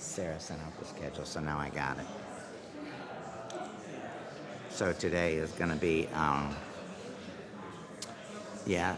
Sarah sent out the schedule, so now I got it. So today is going to be, yeah.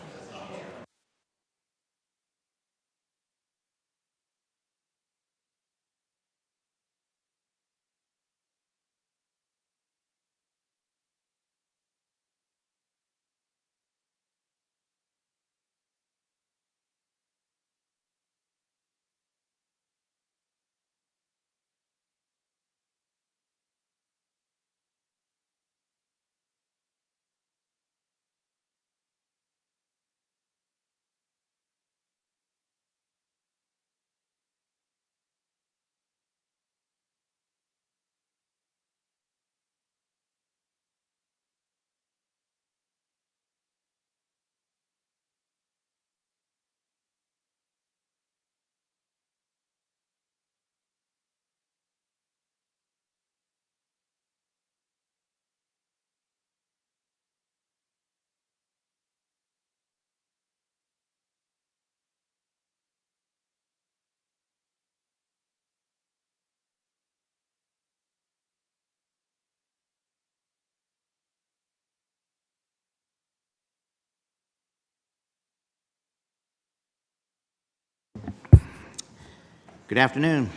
Good afternoon.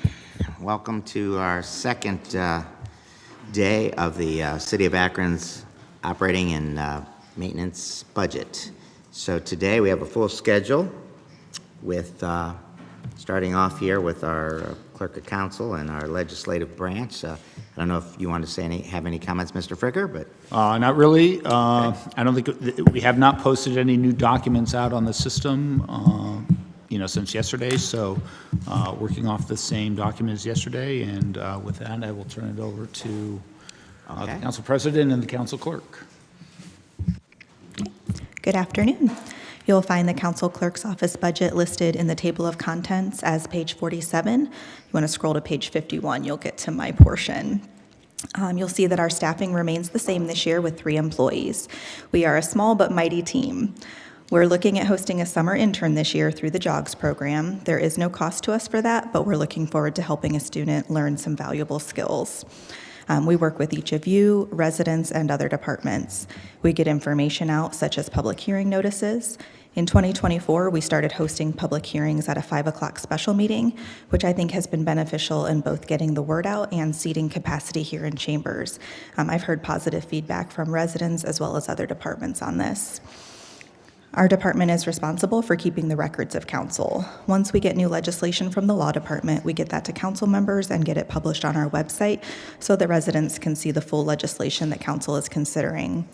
Welcome to our second day of the City of Akron's operating and maintenance budget. So today we have a full schedule with starting off here with our clerk of council and our legislative branch. I don't know if you want to say have any comments, Mr. Fricker, but Not really. I don't think we have not posted any new documents out on the system, since yesterday. So, working off the same documents yesterday, and with that, I will turn it over to the council president and the council clerk. Good afternoon. You'll find the council clerk's office budget listed in the table of contents as page 47. You want to scroll to page 51, you'll get to my portion. You'll see that our staffing remains the same this year with 3 employees. We are a small but mighty team. We're looking at hosting a summer intern this year through the JOGS program. There is no cost to us for that, but we're looking forward to helping a student learn some valuable skills. We work with each of you, residents, and other departments. We get information out, such as public hearing notices. In 2024, we started hosting public hearings at a 5 o'clock special meeting, which I think has been beneficial in both getting the word out and seating capacity here in chambers. I've heard positive feedback from residents as well as other departments on this. Our department is responsible for keeping the records of council. Once we get new legislation from the law department, we get that to council members and get it published on our website so that residents can see the full legislation that council is considering.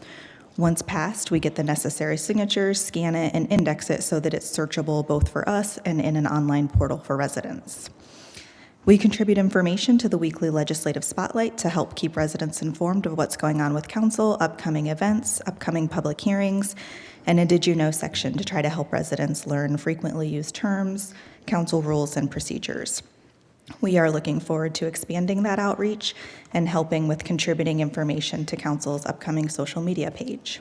Once passed, we get the necessary signatures, scan it, and index it so that it's searchable both for us and in an online portal for residents. We contribute information to the weekly legislative spotlight to help keep residents informed of what's going on with council, upcoming events, upcoming public hearings, and a Did You Know section to try to help residents learn frequently used terms, council rules, and procedures. We are looking forward to expanding that outreach and helping with contributing information to council's upcoming social media page.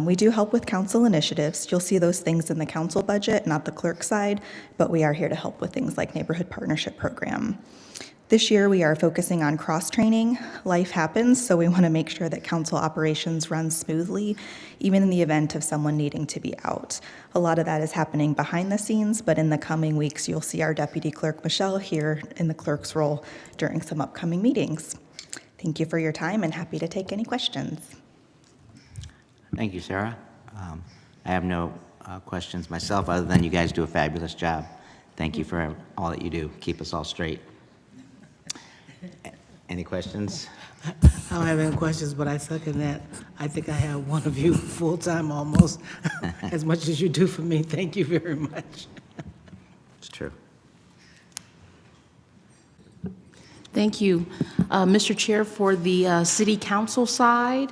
We do help with council initiatives. You'll see those things in the council budget, not the clerk side, but we are here to help with things like neighborhood partnership program. This year, we are focusing on cross-training. Life happens, so we want to make sure that council operations run smoothly, even in the event of someone needing to be out. A lot of that is happening behind the scenes, but in the coming weeks, you'll see our Deputy Clerk, Michelle, here in the clerk's role during some upcoming meetings. Thank you for your time, and happy to take any questions. thank you, Sarah. I have no questions myself, other than you guys do a fabulous job. Thank you for all that you do. Keep us all straight. Any questions? I don't have any questions, but I second that. I think I have one of you full-time almost, as much as you do for me. Thank you very much. It's true. Thank you. Mr. Chair, for the City Council side,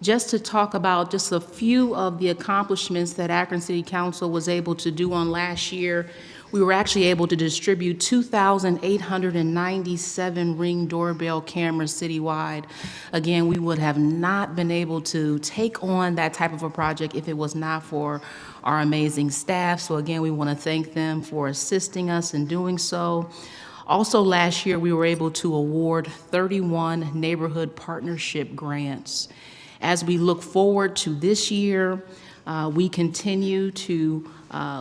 just to talk about just a few of the accomplishments that Akron City Council was able to do on last year. We were actually able to distribute 2,897 Ring doorbell cameras citywide. Again, we would have not been able to take on that type of a project if it was not for our amazing staff. So again, we want to thank them for assisting us in doing so. Also, last year, we were able to award 31 neighborhood partnership grants. As we look forward to this year, we continue to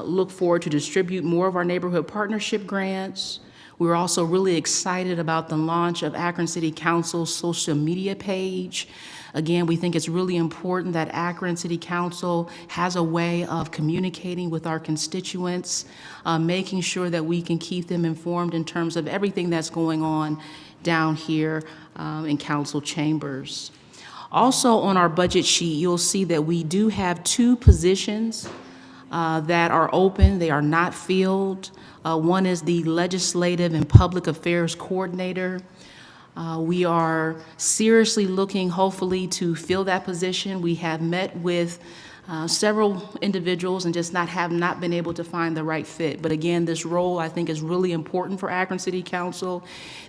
look forward to distribute more of our neighborhood partnership grants. We're also really excited about the launch of Akron City Council's social media page. Again, we think it's really important that Akron City Council has a way of communicating with our constituents, making sure that we can keep them informed in terms of everything that's going on down here in council chambers. Also on our budget sheet, you'll see that we do have 2 positions that are open. They are not filled. One is the Legislative and Public Affairs Coordinator. We are seriously looking, hopefully, to fill that position. We have met with several individuals and just not been able to find the right fit. But again, this role, I think, is really important for Akron City Council,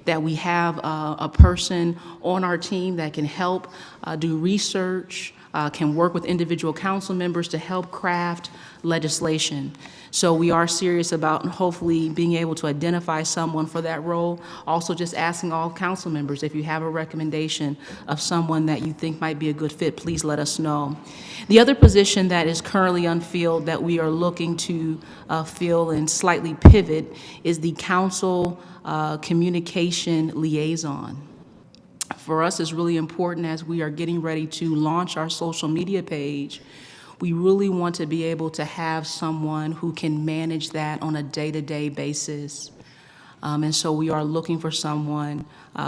that we have a person on our team that can help do research, can work with individual council members to help craft legislation. So we are serious about hopefully being able to identify someone for that role. Also just asking all council members, if you have a recommendation of someone that you think might be a good fit, please let us know. The other position that is currently unfilled that we are looking to fill and slightly pivot is the council communication liaison. For us, it's really important as we are getting ready to launch our social media page. We really want to be able to have someone who can manage that on a day-to-day basis. And so we are looking for someone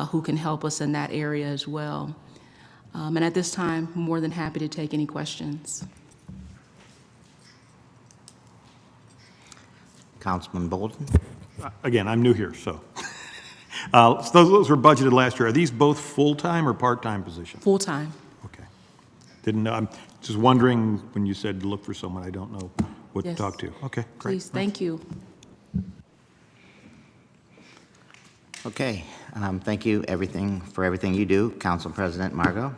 who can help us in that area as well. And at this time, I'm more than happy to take any questions. Councilman Bolden? Again, I'm new here, so. So those were budgeted last year. Are these both full-time or part-time positions? Full-time. Okay. Didn't know. I'm just wondering, when you said to look for someone, I don't know what to Yes. talk to. Okay, great. Please, thank you. Okay, thank you for everything you do, Council President Margot.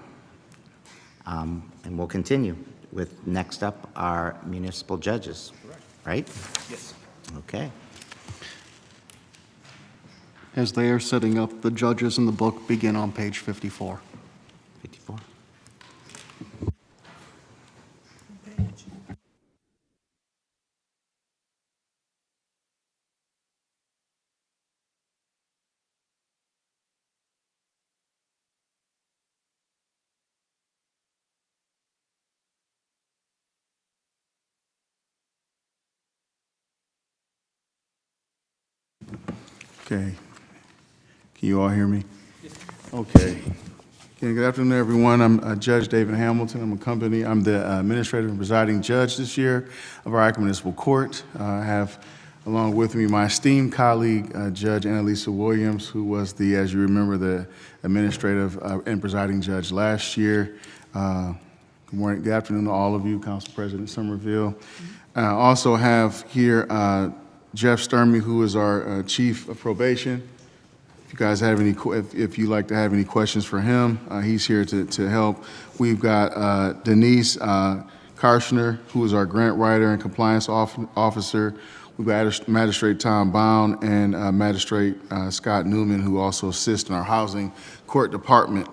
And we'll continue with, next up, our municipal judges, right? Yes. Okay. As they are setting up, the judges in the book begin on page 54. 54. Okay. Can you all hear me? Okay. Okay, good afternoon, everyone. I'm Judge David Hamilton. I'm the administrative and presiding judge this year of our Akron Municipal Court. I have along with me my esteemed colleague, Judge Annalisa Williams, who was as you remember, the administrative and presiding judge last year. Good morning, good afternoon to all of you, Council President Somerville. I also have here Jeff Sturmey, who is our chief of probation. If you guys have any, if you'd like to have any questions for him, he's here to help. We've got Denise Karshner, who is our grant writer and compliance officer. We've got Magistrate Tom Bound and Magistrate Scott Newman, who also assist in our housing court department.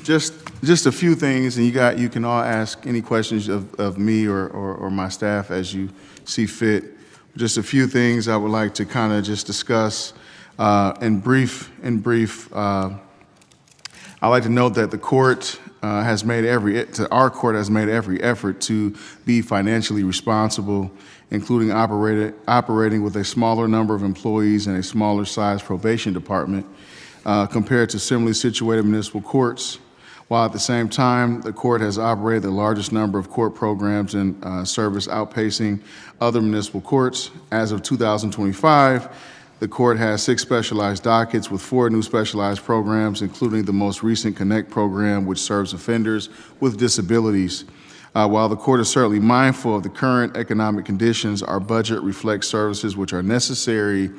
Just a few things, and you can all ask any questions of me or my staff as you see fit. Just a few things I would like to kind of just discuss in brief. I'd like to note that the court has made our court has made every effort to be financially responsible, including operating with a smaller number of employees and a smaller size probation department compared to similarly situated municipal courts. While at the same time, the court has operated the largest number of court programs and service outpacing other municipal courts. As of 2025, the court has 6 specialized dockets with 4 new specialized programs, including the most recent Connect program, which serves offenders with disabilities. While the court is certainly mindful of the current economic conditions, our budget reflects services which are necessary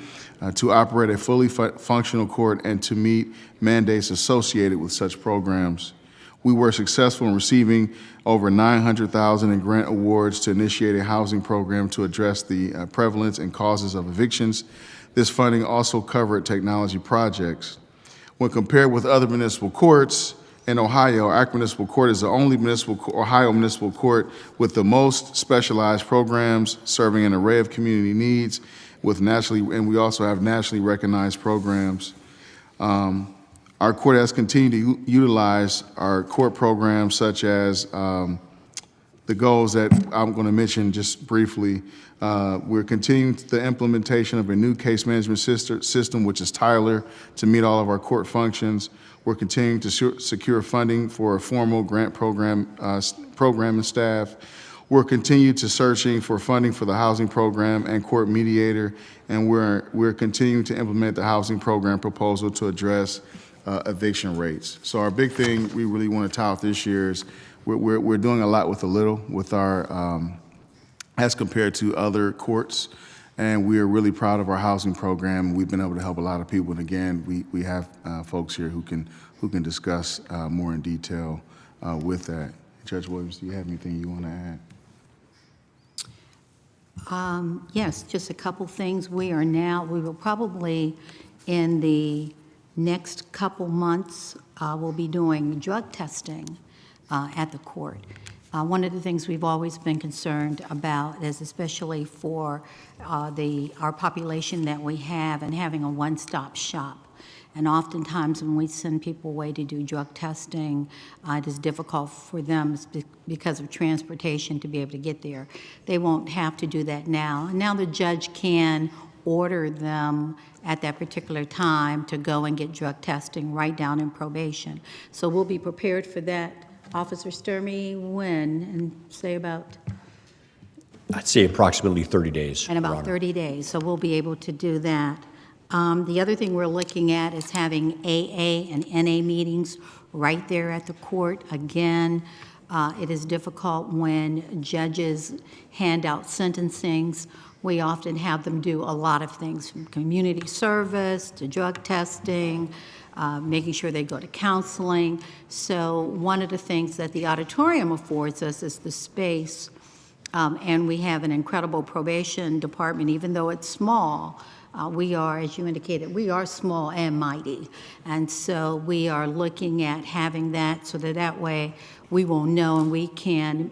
to operate a fully functional court and to meet mandates associated with such programs. We were successful in receiving over $900,000 in grant awards to initiate a housing program to address the prevalence and causes of evictions. This funding also covered technology projects. When compared with other municipal courts in Ohio, Akron Municipal Court is the only Ohio municipal court with the most specialized programs serving an array of community needs and we also have nationally recognized programs. Our court has continued to utilize our court programs such as the goals that I'm going to mention just briefly. We're continuing the implementation of a new case management system, which is Tyler, to meet all of our court functions. We're continuing to secure funding for a formal grant program and staff. We're continuing to searching for funding for the housing program and court mediator, and we're continuing to implement the housing program proposal to address eviction rates. So our big thing we really want to tout this year is we're doing a lot with a little with our as compared to other courts, and we are really proud of our housing program. We've been able to help a lot of people, and again, we have folks here who can discuss more in detail with that. Judge Williams, do you have anything you want to add? Yes, just a couple things. We will probably, in the next couple months, we'll be doing drug testing at the court. One of the things we've always been concerned about is, especially for our population that we have, and having a one-stop shop. And oftentimes when we send people away to do drug testing, it is difficult for them because of transportation to be able to get there. They won't have to do that now. And now the judge can order them at that particular time to go and get drug testing right down in probation. So we'll be prepared for that. Officer Sturmey, when? And say about? I'd say approximately 30 days. In about 30 days, so we'll be able to do that. The other thing we're looking at is having AA and NA meetings right there at the court. Again, it is difficult when judges hand out sentencings. We often have them do a lot of things, from community service to drug testing, making sure they go to counseling. So one of the things that the auditorium affords us is the space, and we have an incredible probation department, even though it's small. We are, as you indicated, we are small and mighty. And so we are looking at having that so that way we will know and we can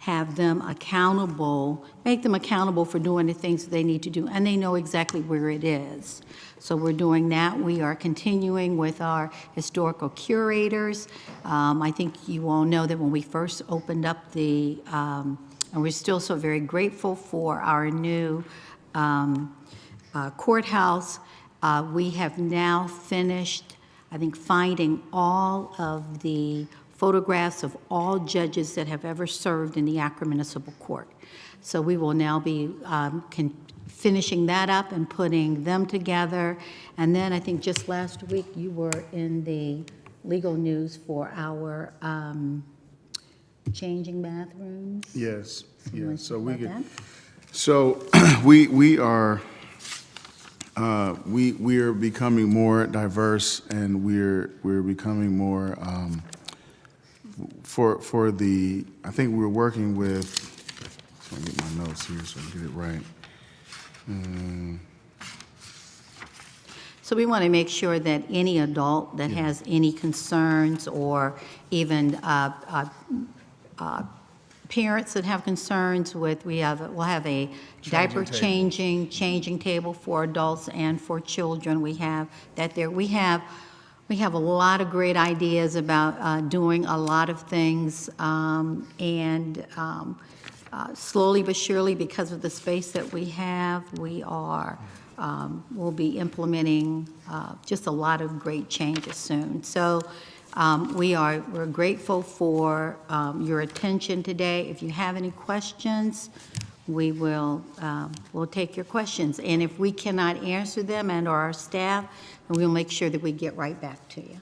have them accountable, make them accountable for doing the things that they need to do, and they know exactly where it is. So we're doing that. We are continuing with our historical curators. I think you all know that when we first opened up and we're still so very grateful for our new courthouse. We have now finished, I think, finding all of the photographs of all judges that have ever served in the Akron Municipal Court. So we will now be finishing that up and putting them together. And then I think just last week you were in the legal news for our changing bathrooms. Yes, You yes. wanna talk about that? So we are becoming more diverse, and we're becoming more for the. I think we're working with. Let me get my notes here so I get it right. So we want to make sure that any adult that has any concerns, or even parents that have concerns with, we'll have a diaper changing table for adults and for children. We have that there. We have a lot of great ideas about doing a lot of things, and slowly but surely, because of the space that we have, we'll be implementing just a lot of great changes soon. So we're grateful for your attention today. If you have any questions, we'll take your questions. And if we cannot answer them, and our staff, then we'll make sure that we get right back to you.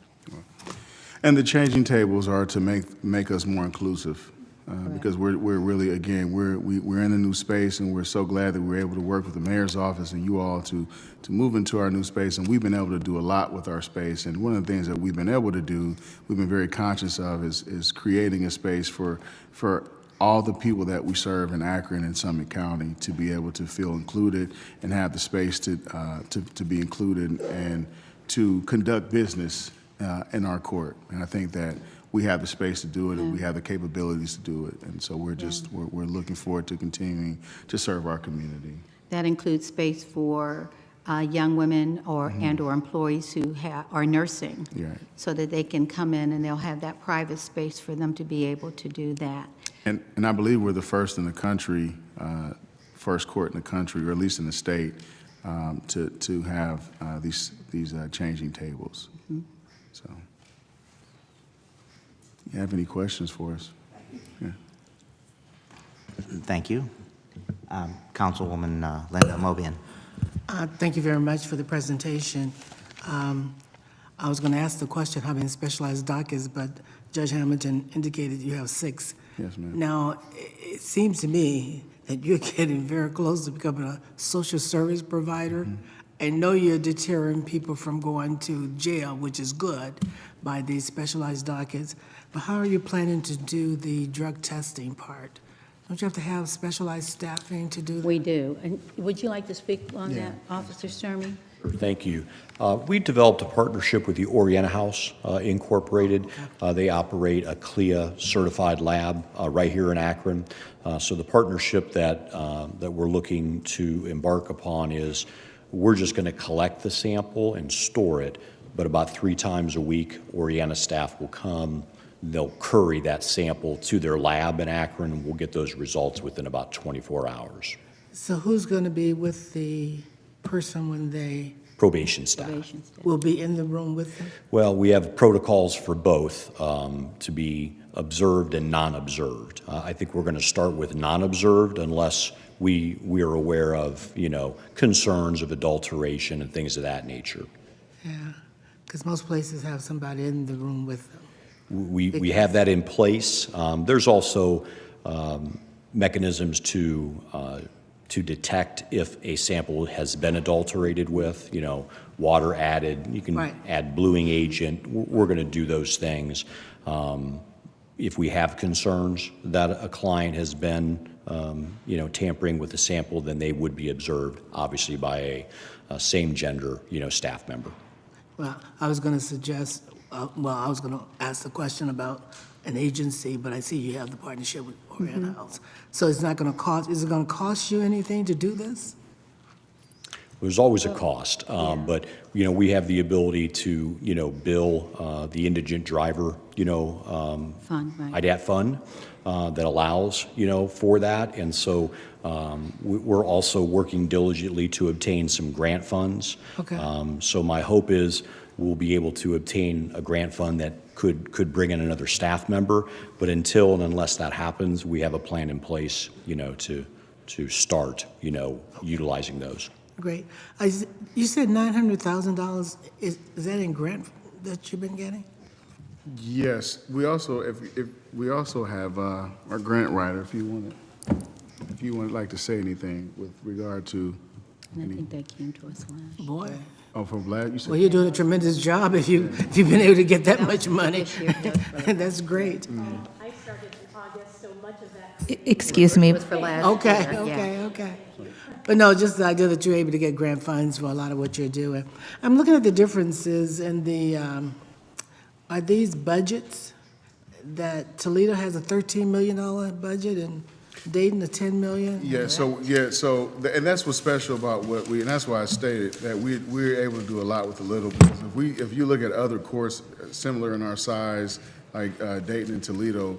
And the changing tables are to make us more inclusive. Because we're really, again, we're in a new space, and we're so glad that we're able to work with the mayor's office and you all to move into our new space. And we've been able to do a lot with our space. And one of the things that we've been able to do, we've been very conscious of, is creating a space for all the people that we serve in Akron and Summit County to be able to feel included and have the space to be included and to conduct business in our court. And I think that we have the space to do it, and we have the capabilities to do it. And so we're looking forward to continuing to serve our community. That includes space for young women and/or employees who are nursing, Right. so that they can come in and they'll have that private space for them to be able to do that. And I believe we're the first in the country, first court in the country, or at least in the state, to have these changing tables. So, you have any questions for us? Yeah. Thank you. Councilwoman Linda Mobian. Thank you very much for the presentation. I was going to ask the question how many specialized dockets, but Judge Hamilton indicated you have 6. Yes, ma'am. Now, it seems to me that you're getting very close to becoming a social service provider. I know you're deterring people from going to jail, which is good, by these specialized dockets, but how are you planning to do the drug testing part? Don't you have to have specialized staffing to do that? We do. And would you like to speak on that, Officer Sturmey? Thank you. We developed a partnership with the Orienta House Incorporated. They operate a CLIA certified lab right here in Akron. So the partnership that we're looking to embark upon is we're just going to collect the sample and store it, but about 3 times a week, Orienta staff will come. They'll curry that sample to their lab in Akron, and we'll get those results within about 24 hours. So who's going to be with the person when they Probation staff. will be in the room with them? Well, we have protocols for both to be observed and non-observed. I think we're going to start with non-observed unless we are aware of, concerns of adulteration and things of that nature. Yeah, because most places have somebody in the room with them. We have that in place. There's also mechanisms to detect if a sample has been adulterated with, water added. You can add bluing agent. We're going to do those things. If we have concerns that a client has been, tampering with the sample, then they would be observed, obviously, by a same-gender, staff member. Well, I was going to suggest, I was going to ask the question about an agency, but I see you have the partnership with Orienta House. So it's not going to cost, is it going to cost you anything to do this? There's always a cost, but, we have the ability to, bill the indigent driver, Fund, right. IDAT fund that allows, for that. And so we're also working diligently to obtain some grant funds. Okay. So my hope is we'll be able to obtain a grant fund that could bring in another staff member. But until and unless that happens, we have a plan in place, to start, utilizing those. Great. You said $900,000. Is that in grant that you've been getting? Yes, we also, if we also have our grant writer, if you would like to say anything with regard to. And I think they came to us last. Boy. Oh, from Vlad, you said? Well, you're doing a tremendous job if you've been able to get that much money. This year, That's great. I started in August, so much of that. Excuse me. It was for last year, yeah. Okay. But no, just the idea that you're able to get grant funds for a lot of what you're doing. I'm looking at the differences in the, are these budgets that Toledo has a $13 million budget and Dayton a $10 million? And that's what's special about what and that's why I stated that we're able to do a lot with a little. Because if you look at other courts similar in our size, like Dayton and Toledo,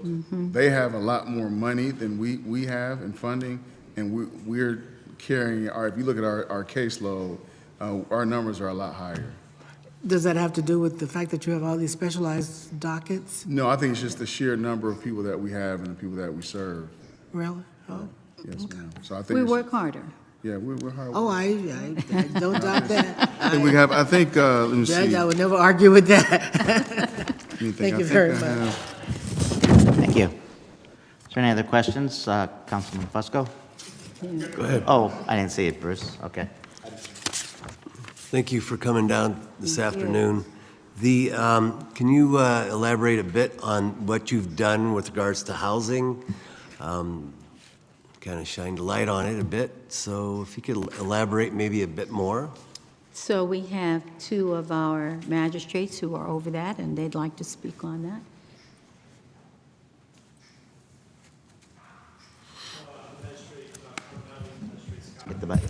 they have a lot more money than we have in funding, and we're carrying if you look at our caseload, our numbers are a lot higher. Does that have to do with the fact that you have all these specialized dockets? No, I think it's just the sheer number of people that we have and the people that we serve. Really? Oh, Yes, okay. ma'am. So I think We it's- work harder. Yeah, we're hard. Oh, I don't doubt that. I think we have. I think. Let me Judge, see. I would never argue with that. Let me think. Thank I you think very I much. have- Thank you. Is there any other questions? Councilman Fusco? Go ahead. Oh, I didn't see it, Bruce. Okay. Thank you for coming down this afternoon. Can you elaborate a bit on what you've done with regards to housing? kind of shined a light on it a bit. So if you could elaborate maybe a bit more. So we have two of our magistrates who are over that, and they'd like to speak on that. Get the mic.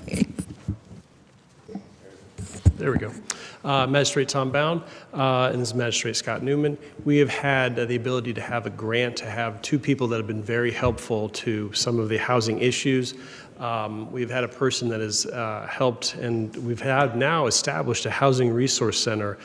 There we go. Magistrate Tom Bound, and this is Magistrate Scott Newman. We have had the ability to have a grant to have two people that have been very helpful to some of the housing issues. We've had a person that has helped, and we've had now established a housing resource center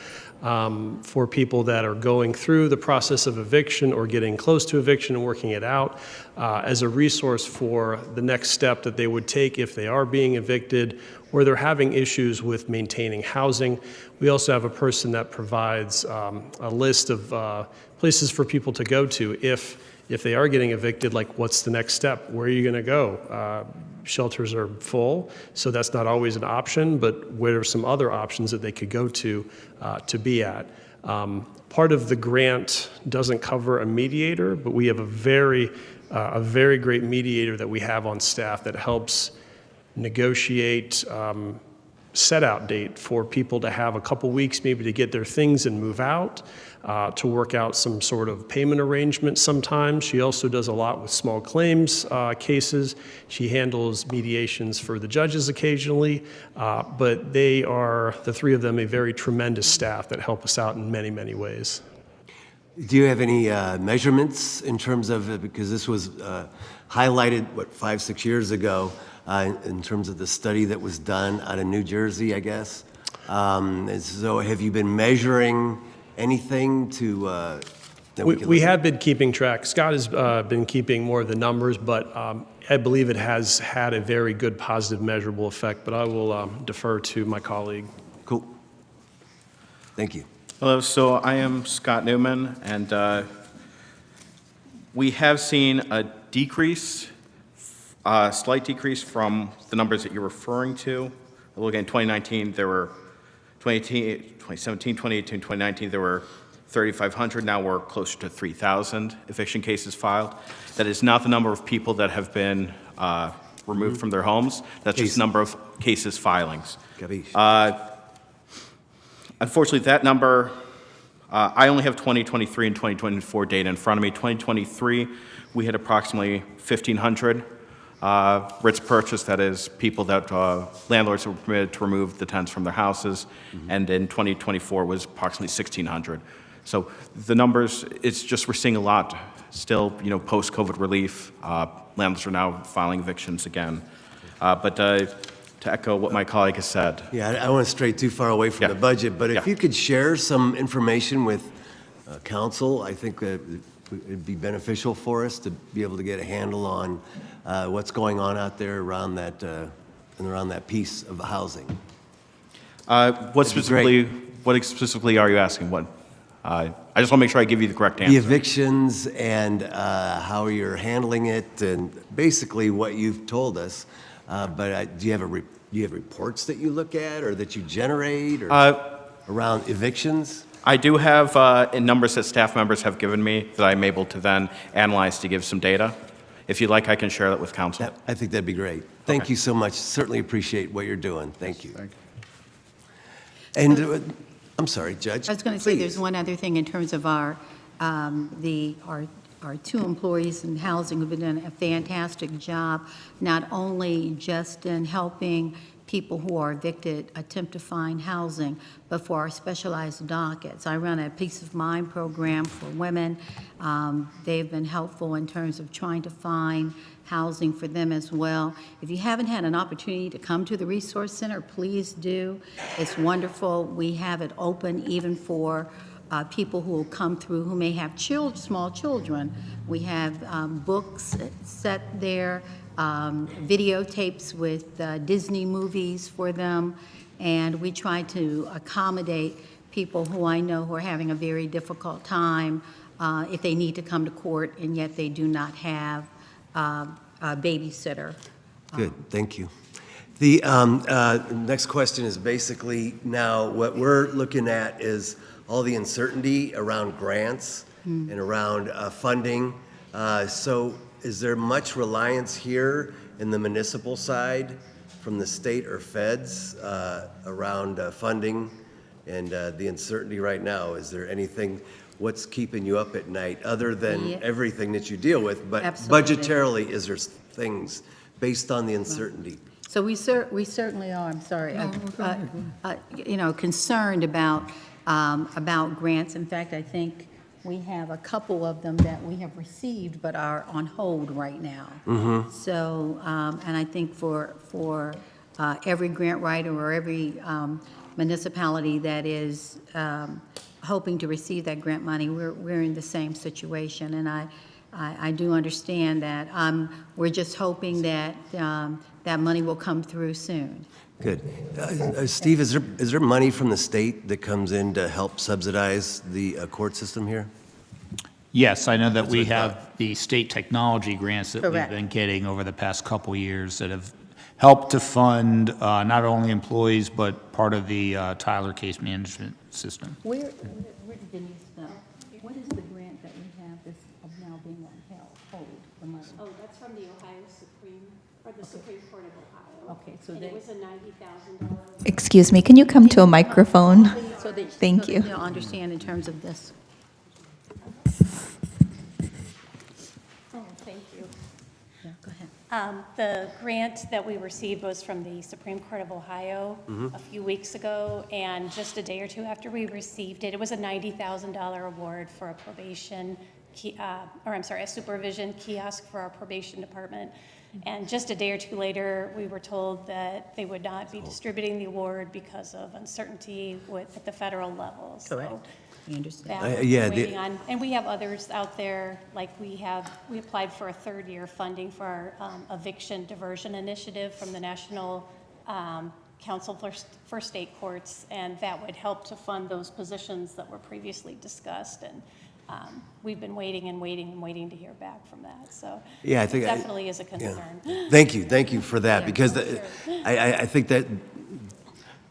for people that are going through the process of eviction or getting close to eviction and working it out as a resource for the next step that they would take if they are being evicted or they're having issues with maintaining housing. We also have a person that provides a list of places for people to go to if they are getting evicted, like what's the next step? Where are you going to go? Shelters are full, so that's not always an option, but what are some other options that they could go to be at? Part of the grant doesn't cover a mediator, but we have a very great mediator that we have on staff that helps negotiate set out date for people to have a couple weeks maybe to get their things and move out, to work out some sort of payment arrangement sometimes. She also does a lot with small claims cases. She handles mediations for the judges occasionally, but they are, the three of them, a very tremendous staff that help us out in many, many ways. Do you have any measurements in terms of, because this was highlighted, 5-6 years ago, in terms of the study that was done out of New Jersey, I guess. So have you been measuring anything to... that We have been keeping track. Scott has been keeping more of the numbers, but I believe it has had a very good positive measurable effect, but I will defer to my colleague. Cool. Thank you. Hello, so I am Scott Newman, and we have seen a decrease, a slight decrease from the numbers that you're referring to. Looking at 2019, there were 2017, 2018, 2019, there were 3,500. Now we're closer to 3,000 eviction cases filed. That is not the number of people that have been removed from their homes. That's just the number of cases filings. Unfortunately, that number, I only have 2023 and 2024 data in front of me. 2023, we had approximately 1,500 writs purchased, that is, people that landlords were permitted to remove the tenants from their houses, and in 2024 was approximately 1,600. So the numbers, it's just we're seeing a lot still, post-COVID relief. Landlords are now filing evictions again. But to echo what my colleague has said. Yeah, I don't want to stray too far away from the budget, but if you could share some information with council, I think that it'd be beneficial for us to be able to get a handle on what's going on out there around that piece of housing. What specifically are you asking? What? I just want to make sure I give you the correct answer. The evictions and how you're handling it, and basically what you've told us. But do you have reports that you look at or that you generate or around evictions? I do have numbers that staff members have given me that I'm able to then analyze to give some data. If you'd like, I can share that with council. I think that'd be great. Thank you so much. Certainly appreciate what you're doing. Thank you. Thank you. And I'm sorry, Judge. I was going to say, there's one other thing in terms of our two employees in housing who've been doing a fantastic job, not only just in helping people who are evicted attempt to find housing, but for our specialized dockets. I run a Peace of Mind program for women. They've been helpful in terms of trying to find housing for them as well. If you haven't had an opportunity to come to the Resource Center, please do. It's wonderful. We have it open even for people who will come through who may have small children. We have books set there, videotapes with Disney movies for them, and we try to accommodate people who I know who are having a very difficult time if they need to come to court and yet they do not have a babysitter. Good, thank you. The next question is basically now what we're looking at is all the uncertainty around grants and around funding. So is there much reliance here in the municipal side from the state or feds around funding and the uncertainty right now? Is there anything, what's keeping you up at night other than everything that you deal with? But Absolutely. budgetarily, is there things based on the uncertainty? So we certainly are, I'm sorry, concerned about grants. In fact, I think we have a couple of them that we have received but are on hold right now. So, and I think for every grant writer or every municipality that is hoping to receive that grant money, we're in the same situation. And I do understand that. We're just hoping that that money will come through soon. Good. Steve, is there money from the state that comes in to help subsidize the court system here? Yes, I know that we have the state technology grants that we've Correct. been getting over the past couple years that have helped to fund not only employees, but part of the Tyler case management system. Where did Denise go? What is the grant that we have that's now being on hold, the money? Oh, that's from the Supreme Court of Ohio. Okay, so And it was a $90,000. Excuse me, can you come to a microphone? Thank you. They'll understand in terms of this. Oh, thank you. Yeah, go ahead. The grant that we received was from the Supreme Court of Ohio a few weeks ago, and just a day or two after we received it, it was a $90,000 award for a a supervision kiosk for our probation department. And just a day or two later, we were told that they would not be distributing the award because of uncertainty at the federal level. So Correct. I understand. that we're yeah, waiting on. And we have others out there, like we applied for a third-year funding for our eviction diversion initiative from the National Council for State Courts, and that would help to fund those positions that were previously discussed. And we've been waiting to hear back from that. So Yeah, I think it definitely is a concern. Thank you for that, because I think that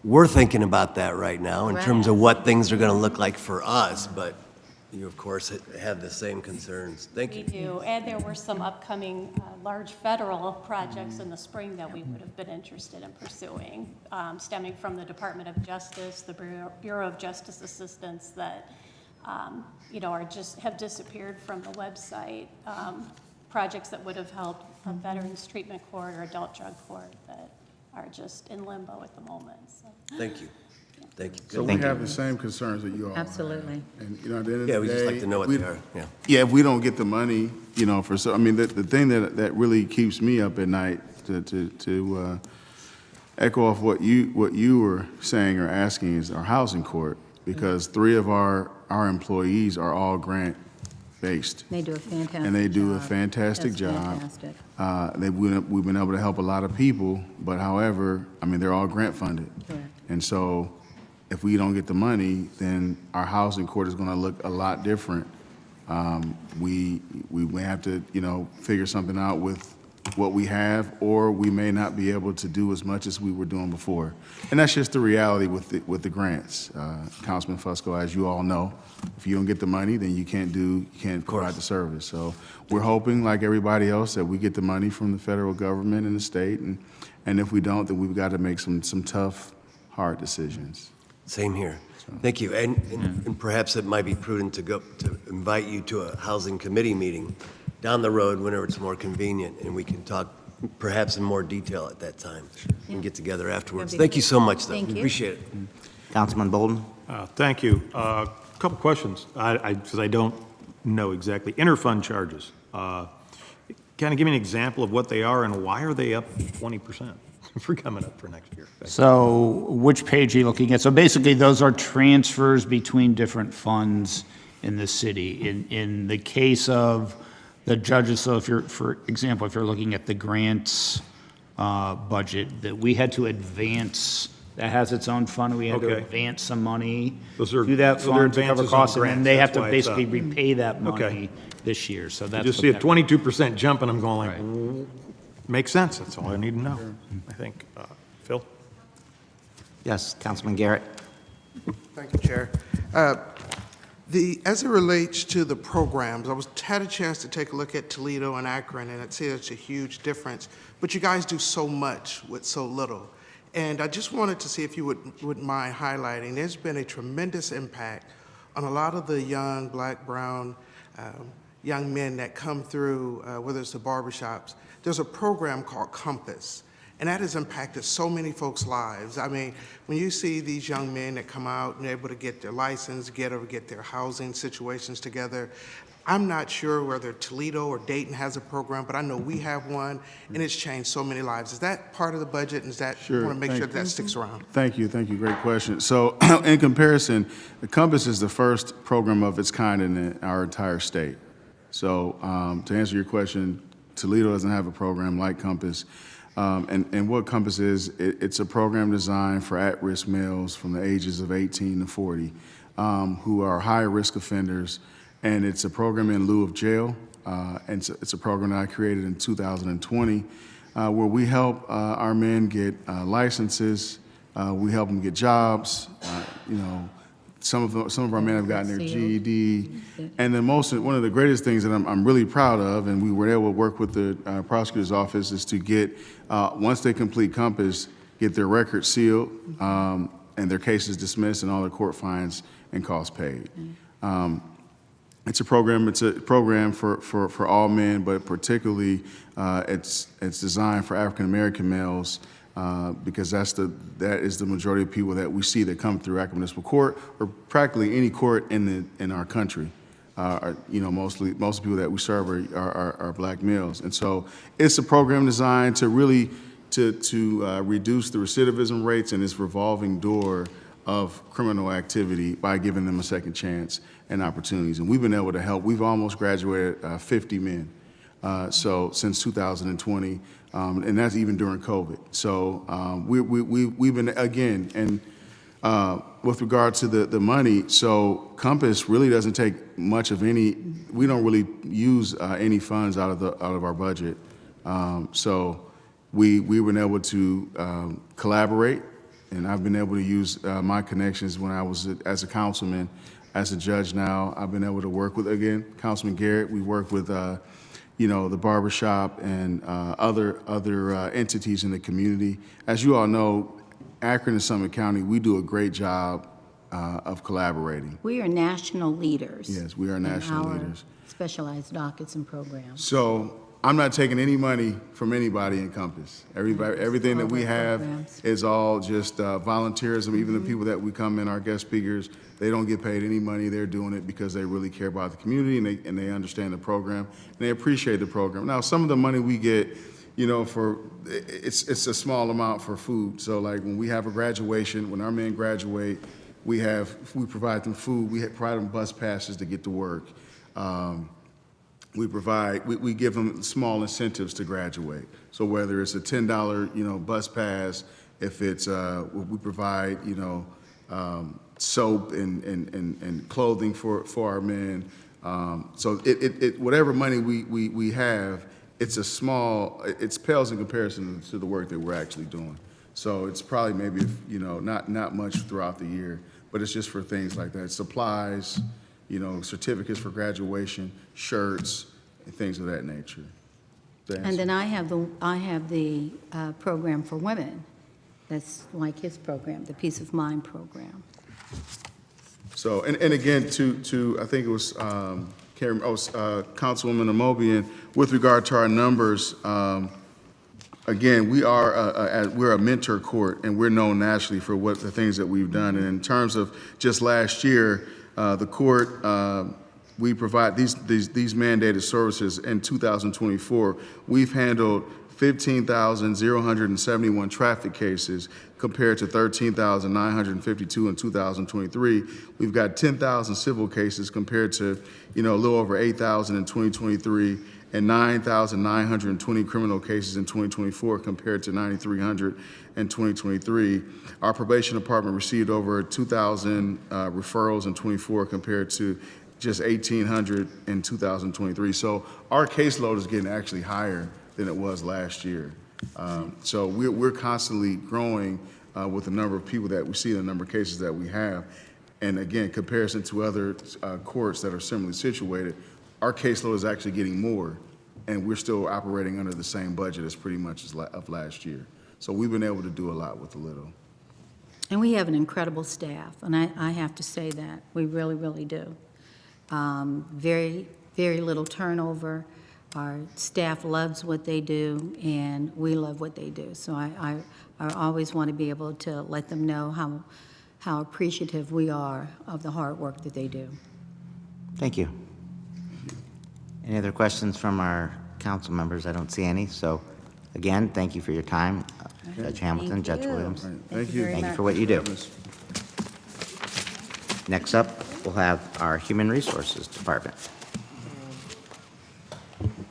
we're thinking about that right now in terms of what things are going to look like for us, but you, of course, have the same concerns. Thank you. We do, and there were some upcoming large federal projects in the spring that we would have been interested in pursuing, stemming from the Department of Justice, the Bureau of Justice Assistance that have disappeared from the website. Projects that would have helped a veterans treatment court or adult drug court that are just in limbo at the moment. So. Thank you. Thank you. So we have the same concerns that you all have. Absolutely. And, at the end of the day. We just like to know what they are, yeah. Yeah, if we don't get the money, the thing that really keeps me up at night, to echo off what you were saying or asking, is our housing court, because 3 of our employees are all grant-based. They do a fantastic job. And they do a fantastic That's job. fantastic. We've been able to help a lot of people, but however, they're all grant funded. Correct. And so if we don't get the money, then our housing court is going to look a lot different. We may have to, figure something out with what we have, or we may not be able to do as much as we were doing before. And that's just the reality with the grants. Councilman Fusco, as you all know, if you don't get the money, then you can't provide the service. So we're hoping, like everybody else, that we get the money from the federal government and the state, and if we don't, then we've got to make some tough, hard decisions. Same here. Thank you. And perhaps it might be prudent to invite you to a housing committee meeting down the road whenever it's more convenient, and we can talk perhaps in more detail at that time. We can get together afterwards. Thank you so much, though. Thank you. Appreciate it. Councilman Bolden? Thank you. A couple questions, because I don't know exactly. Interfund charges. Kind of give me an example of what they are and why are they up 20% for coming up for next year? So which page are you looking at? So basically, those are transfers between different funds in the city. In the case of the judges, so for example, if you're looking at the grants budget, that we had to advance, that has its own fund, we had to advance some money to that fund to cover costs, and then they have to basically repay that money this year. So that's You just see a 22% jump, and I'm going like, makes sense. That's all I need to know, I think. Phil? Yes, Councilman Garrett? Thank you, Chair. As it relates to the programs, had a chance to take a look at Toledo and Akron, and I'd say it's a huge difference. But you guys do so much with so little. And I just wanted to see if you wouldn't mind highlighting, there's been a tremendous impact on a lot of the young black, brown, young men that come through, whether it's the barbershops. There's a program called Compass, and that has impacted so many folks' lives. I mean, when you see these young men that come out and they're able to get their license, get their housing situations together, I'm not sure whether Toledo or Dayton has a program, but I know we have one, and it's changed so many lives. Is that part of the budget, and is that, Sure. want to make sure that sticks around? Thank you, great question. So in comparison, the Compass is the first program of its kind in our entire state. So to answer your question, Toledo doesn't have a program like Compass. And what Compass is, it's a program designed for at-risk males from the ages of 18 to 40 who are high-risk offenders. And it's a program in lieu of jail. And it's a program that I created in 2020 where we help our men get licenses, we help them get jobs. Some of our men have gotten their GED. And then one of the greatest things that I'm really proud of, and we were able to work with the prosecutor's office, is to get, once they complete Compass, get their record sealed and their cases dismissed and all their court fines and costs paid. It's a program for all men, but particularly it's designed for African American males because that is the majority of people that we see that come through Akron Municipal Court, or practically any court in our country. Most people that we serve are black males, and so it's a program designed to really to reduce the recidivism rates and this revolving door of criminal activity by giving them a second chance and opportunities. And we've been able to help. We've almost graduated 50 men so since 2020, and that's even during COVID. So we've been, again, and with regard to the money, so Compass really doesn't take much of any, we don't really use any funds out of our budget. So we've been able to collaborate, and I've been able to use my connections when I was as a councilman. As a judge now, I've been able to work with, again, Councilman Garrett. We work with, the barbershop and other entities in the community. As you all know, Akron and Summit County, we do a great job of collaborating. We are national leaders. Yes, we are national leaders. In our specialized dockets and programs. So I'm not taking any money from anybody in Compass. Everything that we have is all just volunteerism. Even the people that we come in, our guest speakers, they don't get paid any money. They're doing it because they really care about the community and they understand the program and they appreciate the program. Now, some of the money we get, it's a small amount for food. So like when we have a graduation, when our men graduate, we provide them food. We provide them bus passes to get to work. We give them small incentives to graduate. So whether it's a $10, bus pass, if it's, we provide, soap and clothing for our men. So whatever money we have, it pales in comparison to the work that we're actually doing. So it's probably maybe, not much throughout the year, but it's just for things like that. Supplies, certificates for graduation, shirts, and things of that nature. And then I have the program for women. That's like his program, the Peace of Mind program. So, and again, to I think it was Councilwoman Amobian, with regard to our numbers, again, we're a mentor court, and we're known nationally for the things that we've done. And in terms of just last year, the court, we provide these mandated services in 2024. We've handled 15,071 traffic cases compared to 13,952 in 2023. We've got 10,000 civil cases compared to, a little over 8,000 in 2023, and 9,920 criminal cases in 2024 compared to 9,300 in 2023. Our probation department received over 2,000 referrals in 24 compared to just 1,800 in 2023. So our caseload is getting actually higher than it was last year. So we're constantly growing with the number of people that we see, the number of cases that we have. And again, comparison to other courts that are similarly situated, our caseload is actually getting more, and we're still operating under the same budget as pretty much as of last year. So we've been able to do a lot with a little. And we have an incredible staff, and I have to say that. We really, really do. Very, very little turnover. Our staff loves what they do, and we love what they do. So I always want to be able to let them know how appreciative we are of the hard work that they do. Thank you. Any other questions from our council members? I don't see any. So again, thank you for your time, Judge Hamilton, Judge Williams. Thank you. Thank you for what you do. Next up, we'll have our Human Resources Department.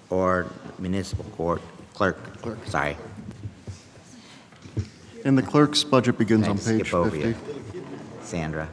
Or Municipal Court, Clerk, sorry. And the clerk's budget begins on Thanks, page skip over 50. you, Sandra.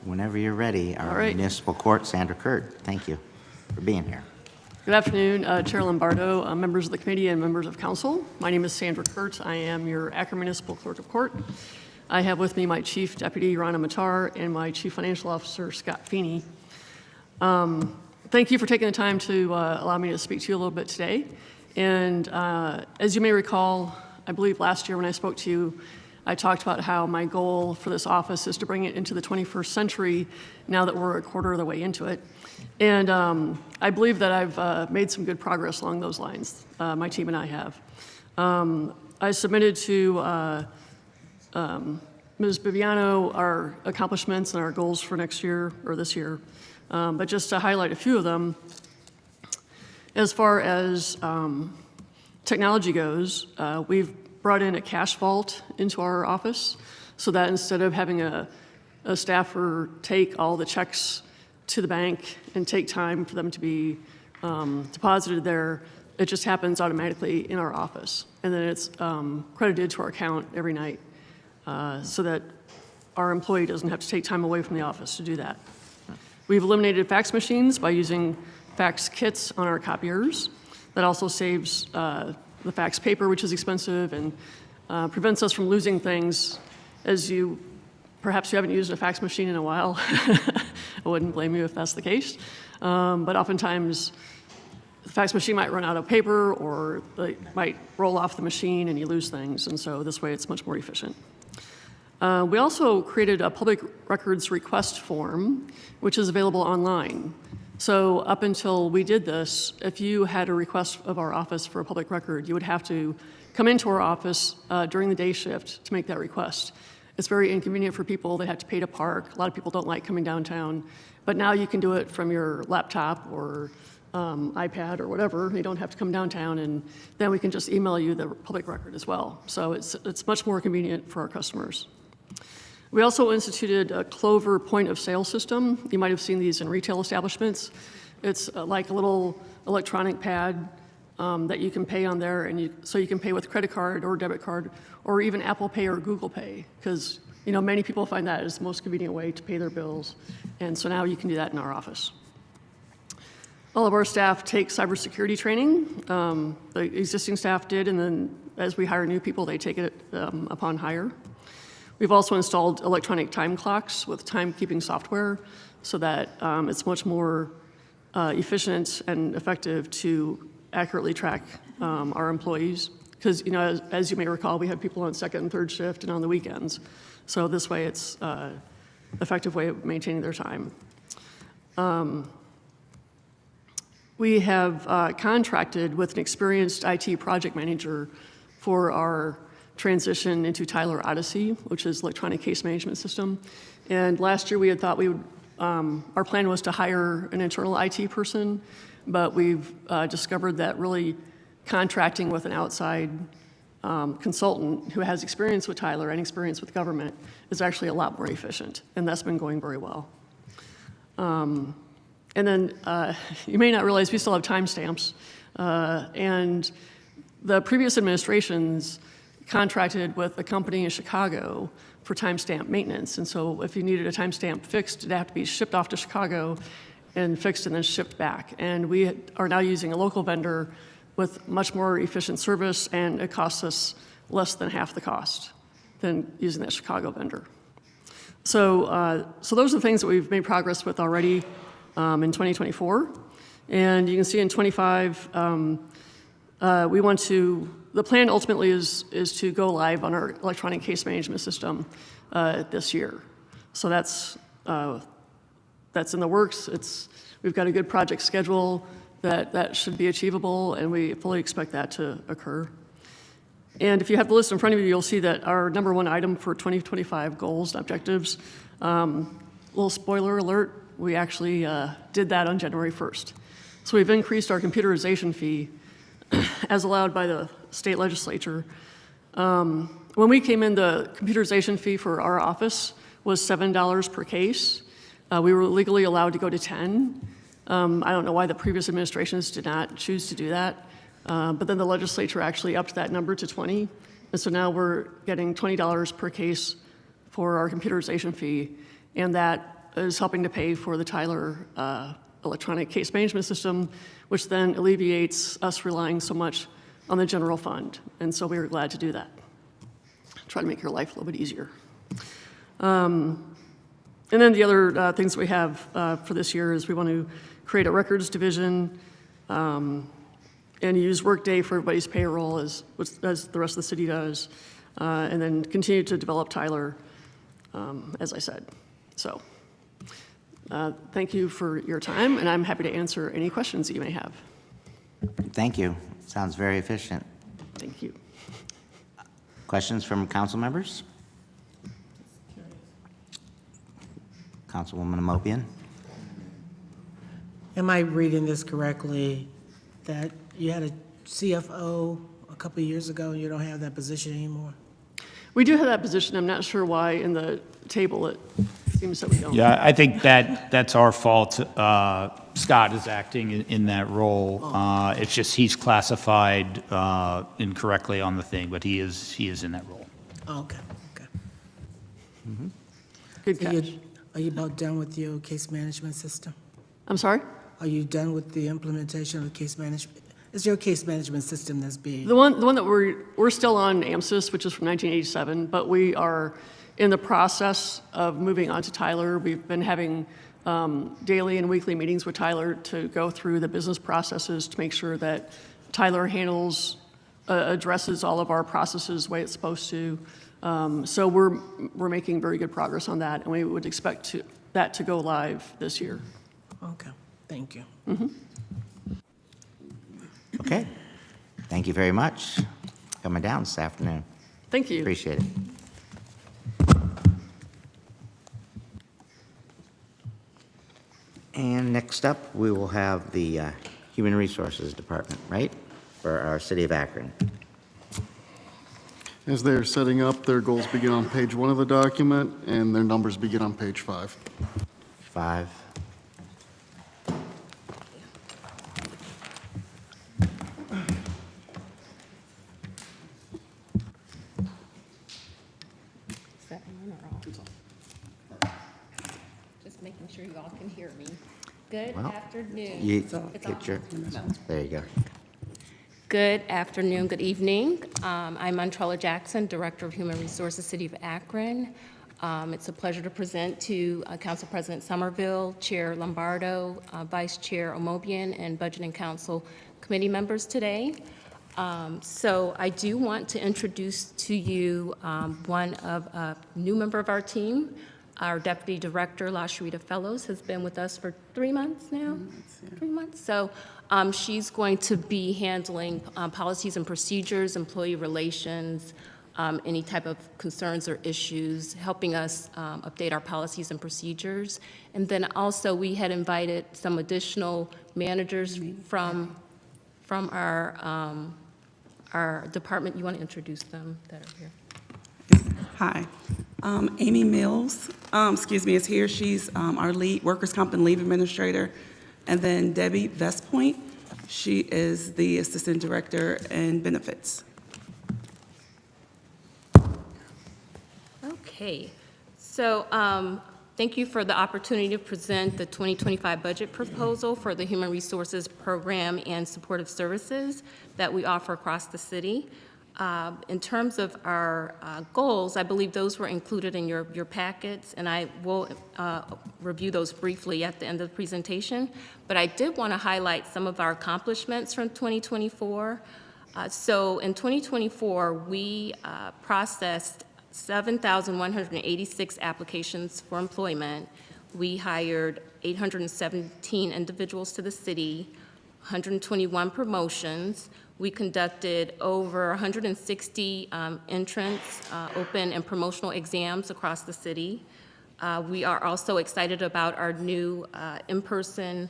Whenever you're ready, our Municipal Court, Sandra Kurd. Thank you for being here. Good afternoon, Chair Lombardo, members of the committee, and members of council. My name is Sandra Kurtz. I am your Akron Municipal Clerk of Court. I have with me my Chief Deputy, Rana Matar, and my Chief Financial Officer, Scott Feeney. Thank you for taking the time to allow me to speak to you a little bit today. And as you may recall, I believe last year when I spoke to you, I talked about how my goal for this office is to bring it into the 21st century now that we're a quarter of the way into it. And I believe that I've made some good progress along those lines. My team and I have. I submitted to Ms. Biviano our accomplishments and our goals for next year, or this year. But just to highlight a few of them, as far as technology goes, we've brought in a cash vault into our office so that instead of having a staffer take all the checks to the bank and take time for them to be deposited there, it just happens automatically in our office. And then it's credited to our account every night so that our employee doesn't have to take time away from the office to do that. We've eliminated fax machines by using fax kits on our copiers. That also saves the fax paper, which is expensive, and prevents us from losing things. As perhaps you haven't used a fax machine in a while. I wouldn't blame you if that's the case. But oftentimes, the fax machine might run out of paper, or it might roll off the machine and you lose things. And so this way, it's much more efficient. We also created a public records request form, which is available online. So up until we did this, if you had a request of our office for a public record, you would have to come into our office during the day shift to make that request. It's very inconvenient for people. They have to pay to park. A lot of people don't like coming downtown. But now you can do it from your laptop or iPad or whatever. You don't have to come downtown, and then we can just email you the public record as well. So it's much more convenient for our customers. We also instituted a Clover point-of-sale system. You might have seen these in retail establishments. It's like a little electronic pad that you can pay on there, and so you can pay with credit card or debit card, or even Apple Pay or Google Pay, because many people find that is the most convenient way to pay their bills. And so now you can do that in our office. All of our staff take cybersecurity training. The existing staff did, and then as we hire new people, they take it upon hire. We've also installed electronic time clocks with timekeeping software so that it's much more efficient and effective to accurately track our employees. Because, as you may recall, we have people on second and third shift and on the weekends. So this way, it's an effective way of maintaining their time. We have contracted with an experienced IT project manager for our transition into Tyler Odyssey, which is electronic case management system. And last year we had thought our plan was to hire an internal IT person, but we've discovered that really contracting with an outside consultant who has experience with Tyler and experience with government is actually a lot more efficient, and that's been going very well. And then you may not realize we still have timestamps, and the previous administrations contracted with a company in Chicago for timestamp maintenance, and so if you needed a timestamp fixed, it'd have to be shipped off to Chicago and fixed and then shipped back. And we are now using a local vendor with much more efficient service, and it costs us less than half the cost than using that Chicago vendor. So, so those are the things that we've made progress with already in 2024. And you can see in 25, we want to, the plan ultimately is to go live on our electronic case management system this year. So that's in the works. We've got a good project schedule that should be achievable, and we fully expect that to occur. And if you have the list in front of you, you'll see that our number one item for 2025 goals and objectives, little spoiler alert, we actually did that on January 1st. So we've increased our computerization fee as allowed by the state legislature. When we came in, the computerization fee for our office was $7 per case. We were legally allowed to go to 10. I don't know why the previous administrations did not choose to do that, but then the legislature actually upped that number to 20. And so now we're getting $20 per case for our computerization fee, and that is helping to pay for the Tyler electronic case management system, which then alleviates us relying so much on the general fund. And so we were glad to do that. Try to make your life a little bit easier. And then the other things we have for this year is we want to create a records division and use Workday for everybody's payroll as the rest of the city does, and then continue to develop Tyler, as I said. So thank you for your time, and I'm happy to answer any questions that you may have. Thank you. Sounds very efficient. Thank you. Questions from council members? Councilwoman Amopian? Am I reading this correctly, that you had a CFO a couple of years ago and you don't have that position anymore? We do have that position. I'm not sure why in the table it seems that we don't. Yeah, I think that's our fault. Scott is acting in that role. It's just he's classified incorrectly on the thing, but he is in that role. Okay. Mm-hmm. Good catch. Are you about done with your case management system? I'm sorry? Are you done with the implementation of the case management? Is your case management system that's being? The one that we're still on AMSYS, which is from 1987, but we are in the process of moving on to Tyler. We've been having daily and weekly meetings with Tyler to go through the business processes to make sure that Tyler addresses all of our processes the way it's supposed to. So we're making very good progress on that, and we would expect that to go live this year. Okay, thank you. Mm-hmm. Okay. Thank you very much for coming down this afternoon. Thank you. Appreciate it. And next up, we will have the Human Resources Department, right, for our city of Akron. As they're setting up, their goals begin on page 1 of the document, and their numbers begin on page 5. 5. that on or off? Just making sure you all can hear me. Good afternoon. It's off. There you go. Good afternoon, good evening. I'm Untitled Jackson, Director of Human Resources, City of Akron. It's a pleasure to present to Council President Somerville, Chair Lombardo, Vice Chair Omobian, and Budget and Council Committee members today. So I do want to introduce to you one of a new member of our team. Our Deputy Director, LaSharita Fellows, has been with us for 3 months now. 3 months. So she's going to be handling policies and procedures, employee relations, any type of concerns or issues, helping us update our policies and procedures. And then also, we had invited some additional managers from our department. You want to introduce them that are here? Hi. Amy Mills, is here. She's our lead workers' comp and leave administrator. And then Debbie Vestpoint, she is the assistant director in benefits. Okay. So thank you for the opportunity to present the 2025 budget proposal for the Human Resources Program and Supportive Services that we offer across the city. In terms of our goals, I believe those were included in your packets, and I will review those briefly at the end of the presentation. But I did want to highlight some of our accomplishments from 2024. So in 2024, we processed 7,186 applications for employment. We hired 817 individuals to the city, 121 promotions. We conducted over 160 entrance, open, and promotional exams across the city. We are also excited about our new in-person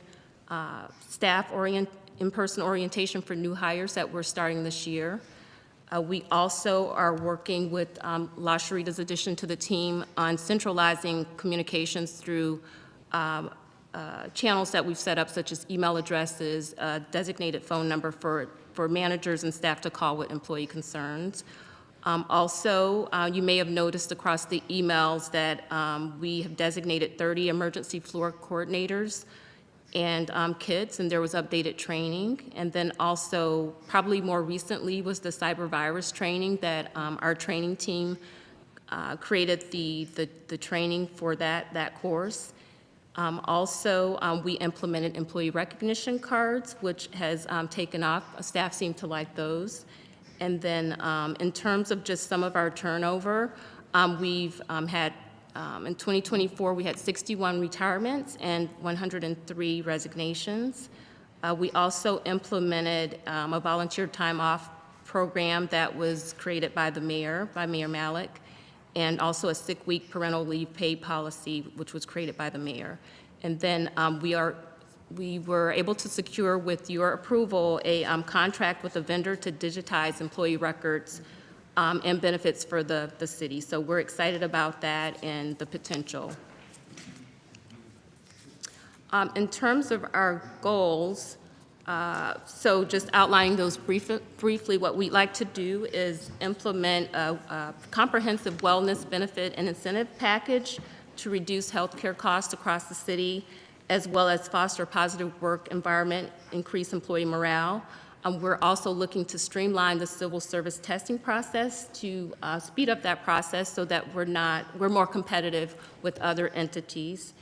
in-person orientation for new hires that we're starting this year. We also are working with La Sharita's addition to the team on centralizing communications through channels that we've set up, such as email addresses, designated phone number for managers and staff to call with employee concerns. Also, you may have noticed across the emails that we have designated 30 emergency floor coordinators and kits, and there was updated training. And then also, probably more recently, was the cyber virus training that our training team created the training for that course. Also, we implemented employee recognition cards, which has taken off. Staff seem to like those. And then in terms of just some of our turnover, we've had, in 2024, we had 61 retirements and 103 resignations. We also implemented a volunteer time off program that was created by Mayor Malik, and also a sick-week parental leave pay policy, which was created by the mayor. And then we were able to secure, with your approval, a contract with a vendor to digitize employee records and benefits for the city. So we're excited about that and the potential. In terms of our goals, so just outlining those briefly, what we'd like to do is implement a comprehensive wellness benefit and incentive package to reduce healthcare costs across the city, as well as foster a positive work environment, increase employee morale. We're also looking to streamline the civil service testing process to speed up that process so that we're more competitive with other entities.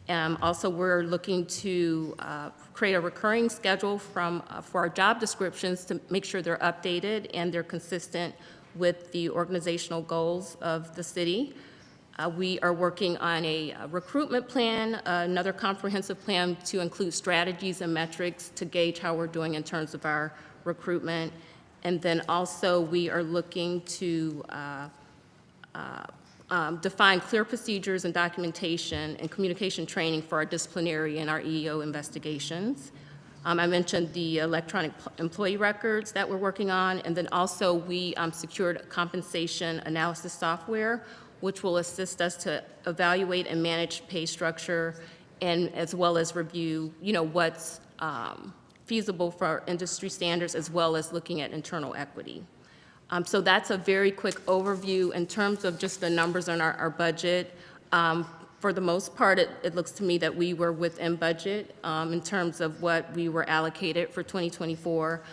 Also, we're looking to create a recurring schedule for our job descriptions to make sure they're updated and they're consistent with the organizational goals of the city. We are working on a recruitment plan, another comprehensive plan to include strategies and metrics to gauge how we're doing in terms of our recruitment. And then also, we are looking to define clear procedures and documentation and communication training for our disciplinary and our EEO investigations. I mentioned the electronic employee records that we're working on, and then also we secured compensation analysis software, which will assist us to evaluate and manage pay structure, and as well as review, what's feasible for our industry standards, as well as looking at internal equity. So that's a very quick overview in terms of just the numbers on our budget. For the most part, it looks to me that we were within budget in terms of what we were allocated for 2024.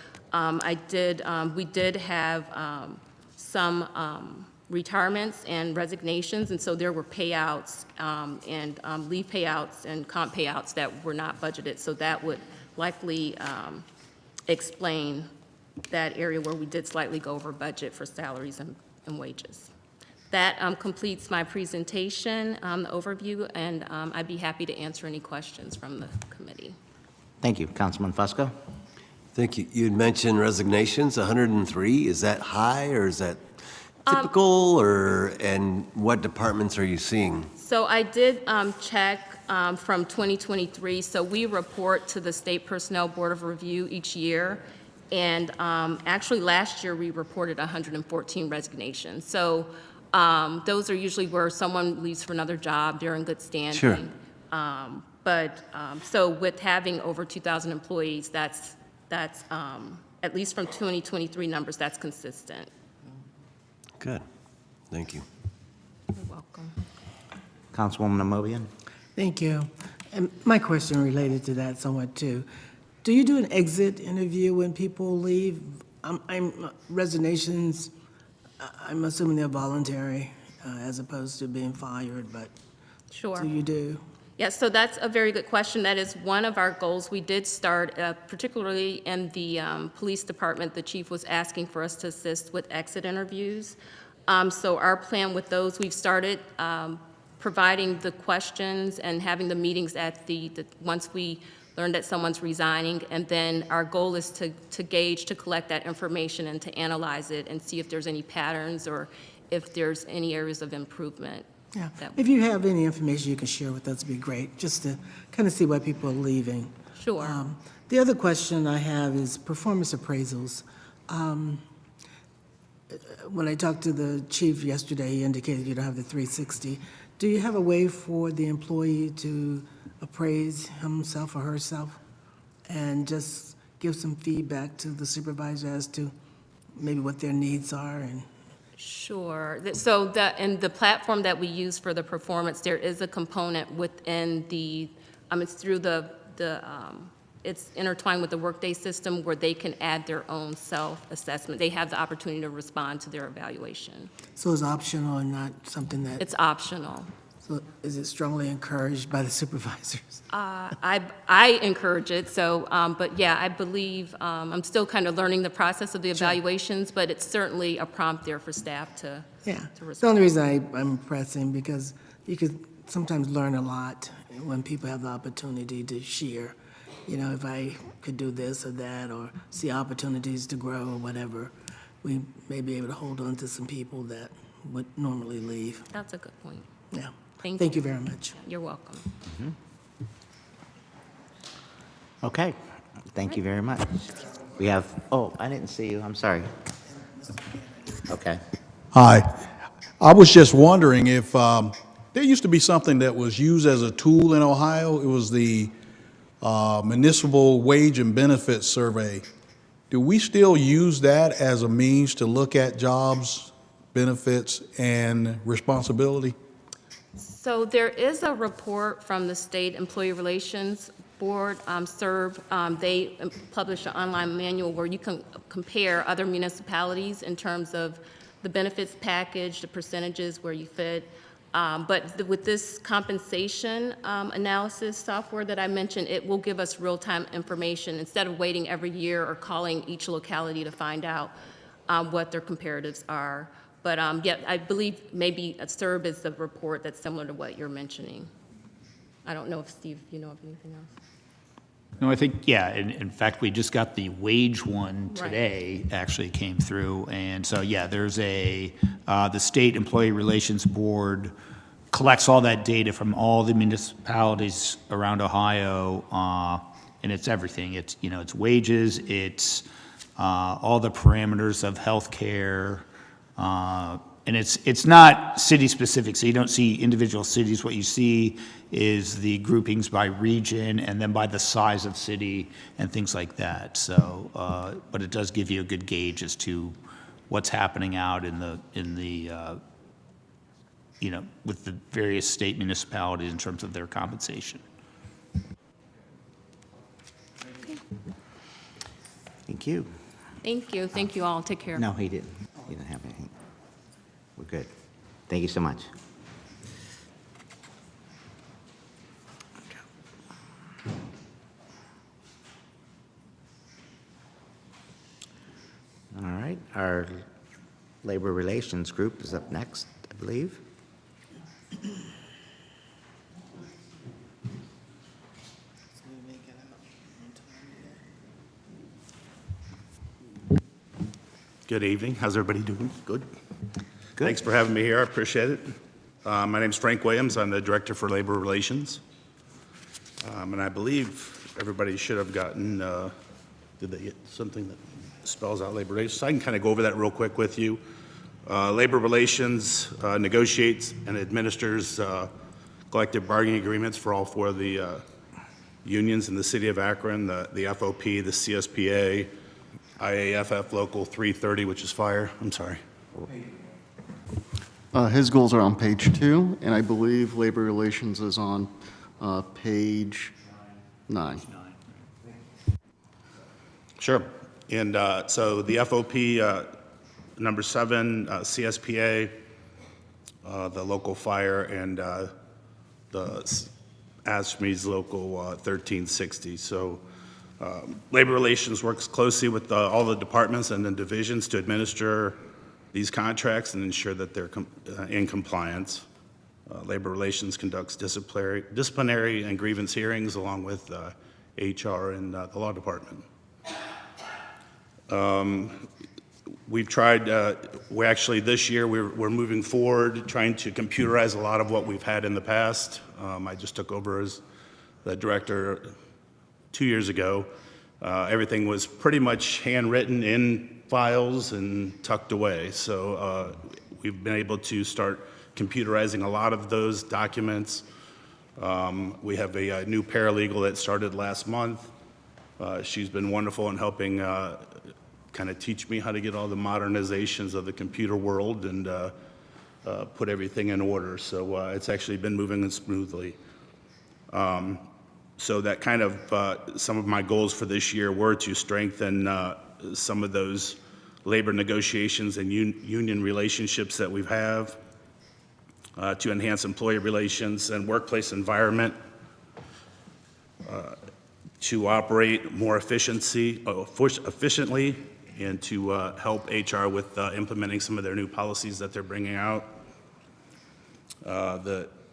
We did have some retirements and resignations, and so there were payouts and leave payouts and comp payouts that were not budgeted. So that would likely explain that area where we did slightly go over budget for salaries and wages. That completes my presentation, the overview, and I'd be happy to answer any questions from the committee. Thank you. Councilman Fusco? Thank you. You had mentioned resignations, 103. Is that high or is that typical, and what departments are you seeing? So I did check from 2023. So we report to the State Personnel Board of Review each year. And actually, last year, we reported 114 resignations. So those are usually where someone leaves for another job, they're in good standing. Sure. So with having over 2,000 employees, that's at least from 2023 numbers, that's consistent. Good. Thank you. You're welcome. Councilwoman Amobian? Thank you. And my question related to that somewhat too. Do you do an exit interview when people leave? Resignations, I'm assuming they're voluntary as opposed to being fired, but Sure. do you do? Yes, so that's a very good question. That is one of our goals. We did start, particularly in the police department, the chief was asking for us to assist with exit interviews. So our plan with those, we've started providing the questions and having the meetings at once we learn that someone's resigning, and then our goal is to gauge, to collect that information and to analyze it and see if there's any patterns or if there's any areas of improvement. Yeah. If you have any information you can share with us, it'd be great, just to kind of see why people are leaving. Sure. The other question I have is performance appraisals. When I talked to the chief yesterday, he indicated you don't have the 360. Do you have a way for the employee to appraise himself or herself and just give some feedback to the supervisor as to maybe what their needs are? And Sure. So in the platform that we use for the performance, there is a component within it's through it's intertwined with the Workday system where they can add their own self-assessment. They have the opportunity to respond to their evaluation. so it's optional and not something that, It's optional. so is it strongly encouraged by the supervisors? I encourage it, but yeah, I believe, I'm still kind of learning the process of the evaluations, but it's certainly a prompt there for staff to respond. The only reason I'm pressing, because you could sometimes learn a lot when people have the opportunity to share. You know, if I could do this or that, or see opportunities to grow or whatever, we may be able to hold on to some people that would normally leave. That's a good point. Yeah. Thank you very much. You're welcome. Okay, thank you very much. We have, I didn't see you, I'm sorry. Okay. Hi. I was just wondering if there used to be something that was used as a tool in Ohio. It was the Municipal Wage and Benefits Survey. Do we still use that as a means to look at jobs, benefits, and responsibility? So there is a report from the State Employee Relations Board, SERB. They publish an online manual where you can compare other municipalities in terms of the benefits package, the percentages where you fit. But with this compensation analysis software that I mentioned, it will give us real-time information instead of waiting every year or calling each locality to find out what their comparatives are. But yeah, I believe maybe a SERB is the report that's similar to what you're mentioning. I don't know if, Steve, you know of anything else? No, I think, yeah, in fact, we just got the wage one today, actually came through. And so, yeah, there's the State Employee Relations Board collects all that data from all the municipalities around Ohio, and it's everything. It's, it's wages, it's all the parameters of healthcare, and it's not city-specific, so you don't see individual cities. What you see is the groupings by region and then by the size of city and things like that. So, but it does give you a good gauge as to what's happening out in the with the various state municipalities in terms of their compensation. Thank you. Thank you. Thank you all. Take care. No, he didn't. He didn't have anything. We're good. Thank you so much. All right, our Labor Relations Group is up next, I believe. Good evening. How's everybody doing? Good. Thanks for having me here. I appreciate it. My name's Frank Williams. I'm the Director for Labor Relations. And I believe everybody should have gotten, did they get something that spells out labor relations? So I can kind of go over that real quick with you. Labor Relations negotiates and administers collective bargaining agreements for all four of the unions in the city of Akron, the FOP, the CSPA, IAFF Local 330, which is fire. I'm sorry. His goals are on page 2, and I believe labor relations is on page 9. Sure. And so the FOP, number 7, CSPA, the local fire, and the ASME's local 1360. So labor relations works closely with all the departments and the divisions to administer these contracts and ensure that they're in compliance. Labor Relations conducts disciplinary and grievance hearings along with HR and the law department. We've tried, this year we're moving forward trying to computerize a lot of what we've had in the past. I just took over as the director 2 years ago. Everything was pretty much handwritten in files and tucked away. So we've been able to start computerizing a lot of those documents. We have a new paralegal that started last month. She's been wonderful in helping kind of teach me how to get all the modernizations of the computer world and put everything in order. So it's actually been moving smoothly. So that kind of, some of my goals for this year were to strengthen some of those labor negotiations and union relationships that we have, to enhance employee relations and workplace environment, to operate more efficiently, and to help HR with implementing some of their new policies that they're bringing out.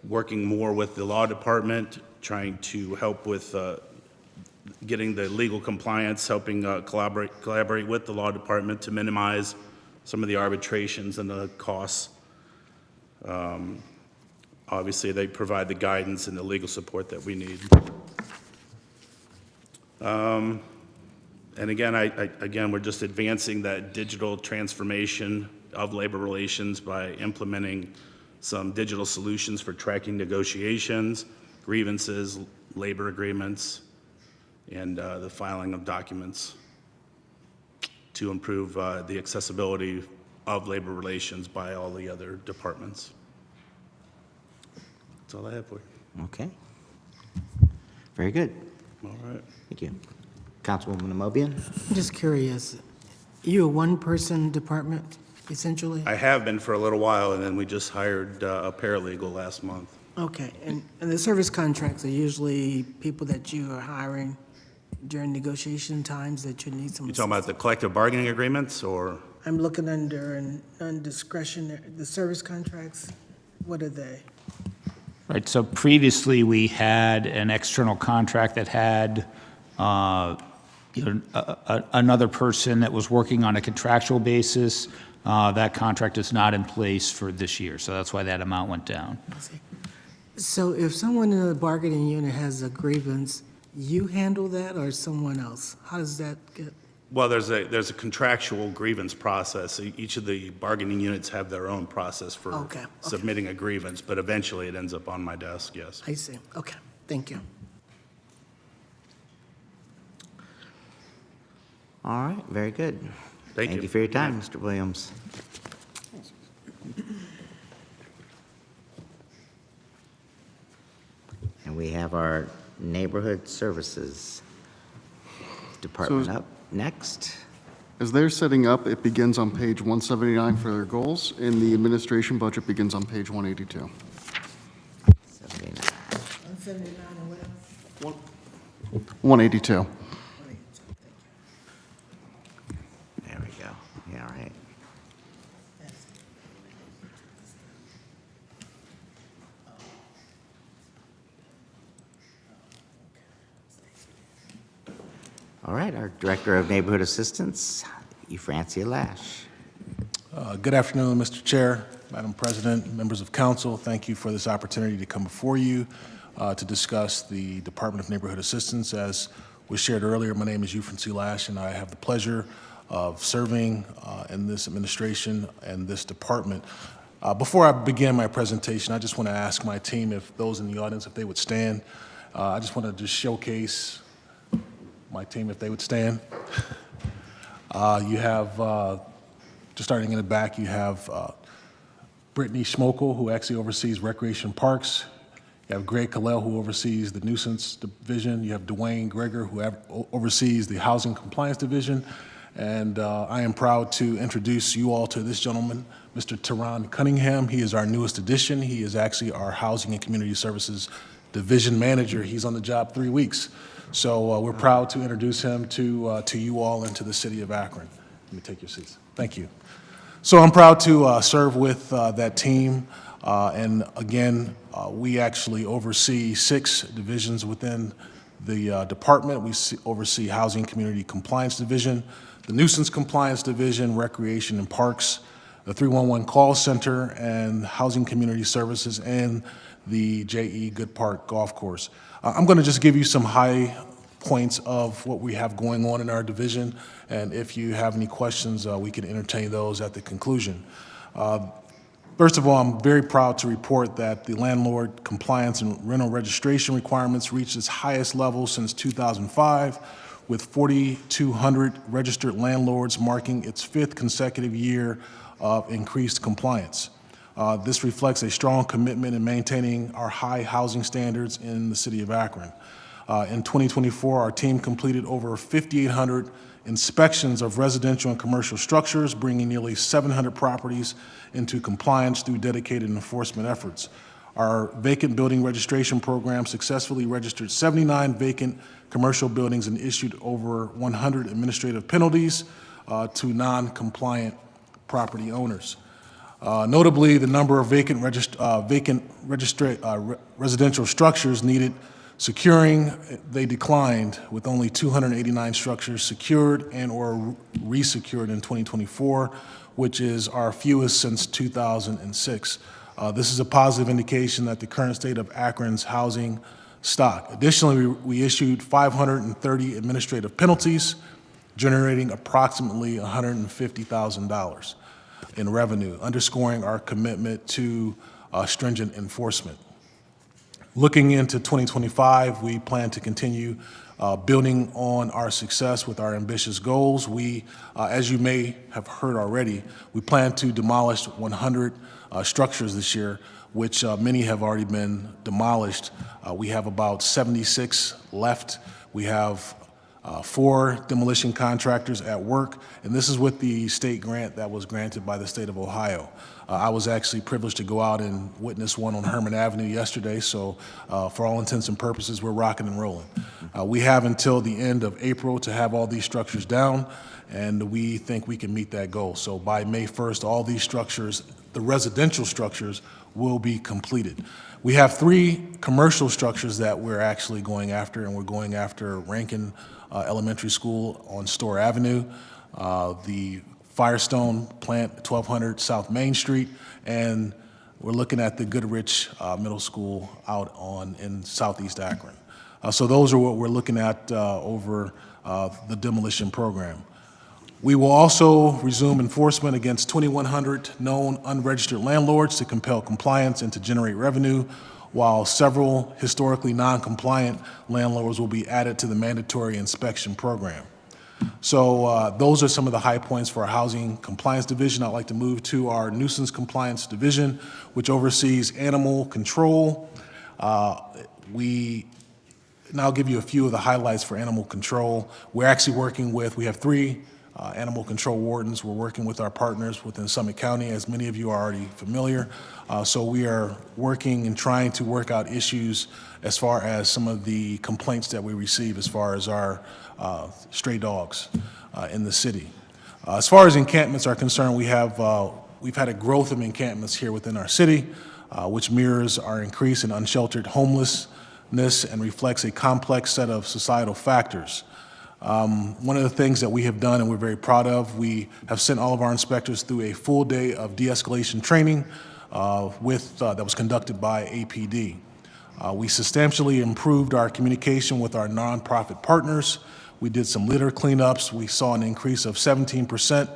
Working more with the law department, trying to help with getting the legal compliance, helping collaborate with the law department to minimize some of the arbitrations and the costs. Obviously, they provide the guidance and the legal support that we need. And again, we're just advancing that digital transformation of labor relations by implementing some digital solutions for tracking negotiations, grievances, labor agreements, and the filing of documents to improve the accessibility of labor relations by all the other departments. That's all I have for you. Okay. Very good. All right. Thank you. Councilwoman Amobian? I'm just curious, you're a one-person department, essentially? I have been for a little while, and then we just hired a paralegal last month. Okay, and the service contracts are usually people that you are hiring during negotiation times that you need some You talking about the collective bargaining agreements, or? I'm looking under non-discretionary, the service contracts, what are they? Right, so previously, we had an external contract that had another person that was working on a contractual basis. That contract is not in place for this year, so that's why that amount went down. I see. So if someone in the bargaining unit has a grievance, you handle that or someone else? How does that get? Well, there's a contractual grievance process. Each of the bargaining units have their own process for submitting a grievance, but eventually it ends up on my desk, yes. I see. Okay, thank you. All right, very good. Thank you for your time, Mr. Williams. And we have our Neighborhood Services Department up next. As they're setting up, it begins on page 179 for their goals, and the administration budget begins on page 182. 179 and what else? 182. There we go. Yeah, all right. All right, our Director of Neighborhood Assistance, Euphrancia Lash. Good afternoon, Mr. Chair, Madam President, members of council, thank you for this opportunity to come before you to discuss the Department of Neighborhood Assistance. As was shared earlier, my name is Euphrain C. Lash, and I have the pleasure of serving in this administration and this department. Before I begin my presentation, I just want to ask my team, if those in the audience, if they would stand. I just want to just showcase my team, if they would stand. You have, just starting in the back, you have Brittany Schmokel, who actually oversees Recreation Parks. You have Greg Callell, who oversees the Nuisance Division. You have Dwayne Greger, who oversees the Housing Compliance Division. And I am proud to introduce you all to this gentleman, Mr. Teron Cunningham. He is our newest addition. He is actually our Housing and Community Services Division Manager. He's on the job 3 weeks. So we're proud to introduce him to you all and to the city of Akron. Let me take your seats. Thank you. So I'm proud to serve with that team. And again, we actually oversee 6 divisions within the department. We oversee Housing and Community Compliance Division, the Nuisance Compliance Division, Recreation and Parks, the 311 Call Center, and Housing Community Services, and the J.E. Good Park Golf Course. I'm going to just give you some high points of what we have going on in our division, and if you have any questions, we can entertain those at the conclusion. First of all, I'm very proud to report that the landlord compliance and rental registration requirements reached its highest level since 2005, with 4,200 registered landlords marking its 5th consecutive year of increased compliance. This reflects a strong commitment in maintaining our high housing standards in the city of Akron. In 2024, our team completed over 5,800 inspections of residential and commercial structures, bringing nearly 700 properties into compliance through dedicated enforcement efforts. Our vacant building registration program successfully registered 79 vacant commercial buildings and issued over 100 administrative penalties to non-compliant property owners. Notably, the number of vacant residential structures needed securing, they declined, with only 289 structures secured and or resecured in 2024, which is our fewest since 2006. This is a positive indication that the current state of Akron's housing stock. Additionally, we issued 530 administrative penalties, generating approximately $150,000 in revenue, underscoring our commitment to stringent enforcement. Looking into 2025, we plan to continue building on our success with our ambitious goals. We, as you may have heard already, we plan to demolish 100 structures this year, which many have already been demolished. We have about 76 left. We have 4 demolition contractors at work, and this is with the state grant that was granted by the state of Ohio. I was actually privileged to go out and witness one on Herman Avenue yesterday, so for all intents and purposes, we're rocking and rolling. We have until the end of April to have all these structures down, and we think we can meet that goal. So by May 1st, all these structures, the residential structures, will be completed. We have 3 commercial structures that we're actually going after, and we're going after Rankin Elementary School on Store Avenue, the Firestone plant, 1200 South Main Street, and we're looking at the Goodrich Middle School out in Southeast Akron. So those are what we're looking at over the demolition program. We will also resume enforcement against 2,100 known unregistered landlords to compel compliance and to generate revenue, while several historically non-compliant landlords will be added to the mandatory inspection program. So those are some of the high points for our Housing Compliance Division. I'd like to move to our Nuisance Compliance Division, which oversees animal control. And I'll give you a few of the highlights for animal control. We're actually working with, we have 3 animal control wardens. We're working with our partners within Summit County, as many of you are already familiar. So we are working and trying to work out issues as far as some of the complaints that we receive as far as our stray dogs in the city. As far as encampments are concerned, we've had a growth of encampments here within our city, which mirrors our increase in unsheltered homelessness and reflects a complex set of societal factors. One of the things that we have done and we're very proud of, we have sent all of our inspectors through a full day of de-escalation training that was conducted by APD. We substantially improved our communication with our nonprofit partners. We did some litter cleanups. We saw an increase of 17%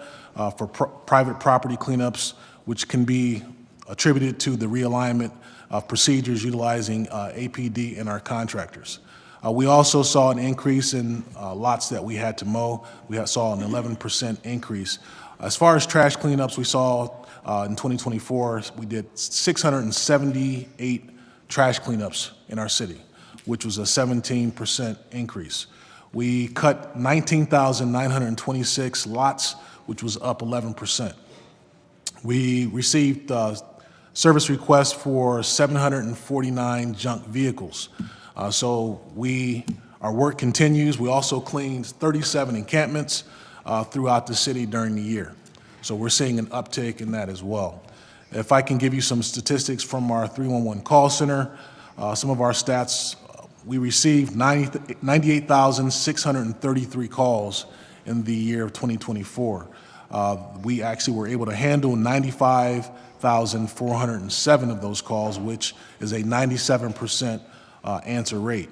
for private property cleanups, which can be attributed to the realignment of procedures utilizing APD and our contractors. We also saw an increase in lots that we had to mow. We saw an 11% increase. As far as trash cleanups, we saw in 2024, we did 678 trash cleanups in our city, which was a 17% increase. We cut 19,926 lots, which was up 11%. We received service requests for 749 junk vehicles. So our work continues. We also cleaned 37 encampments throughout the city during the year. So we're seeing an uptick in that as well. If I can give you some statistics from our 311 call center, some of our stats, we received 98,633 calls in the year of 2024. We actually were able to handle 95,407 of those calls, which is a 97% answer rate.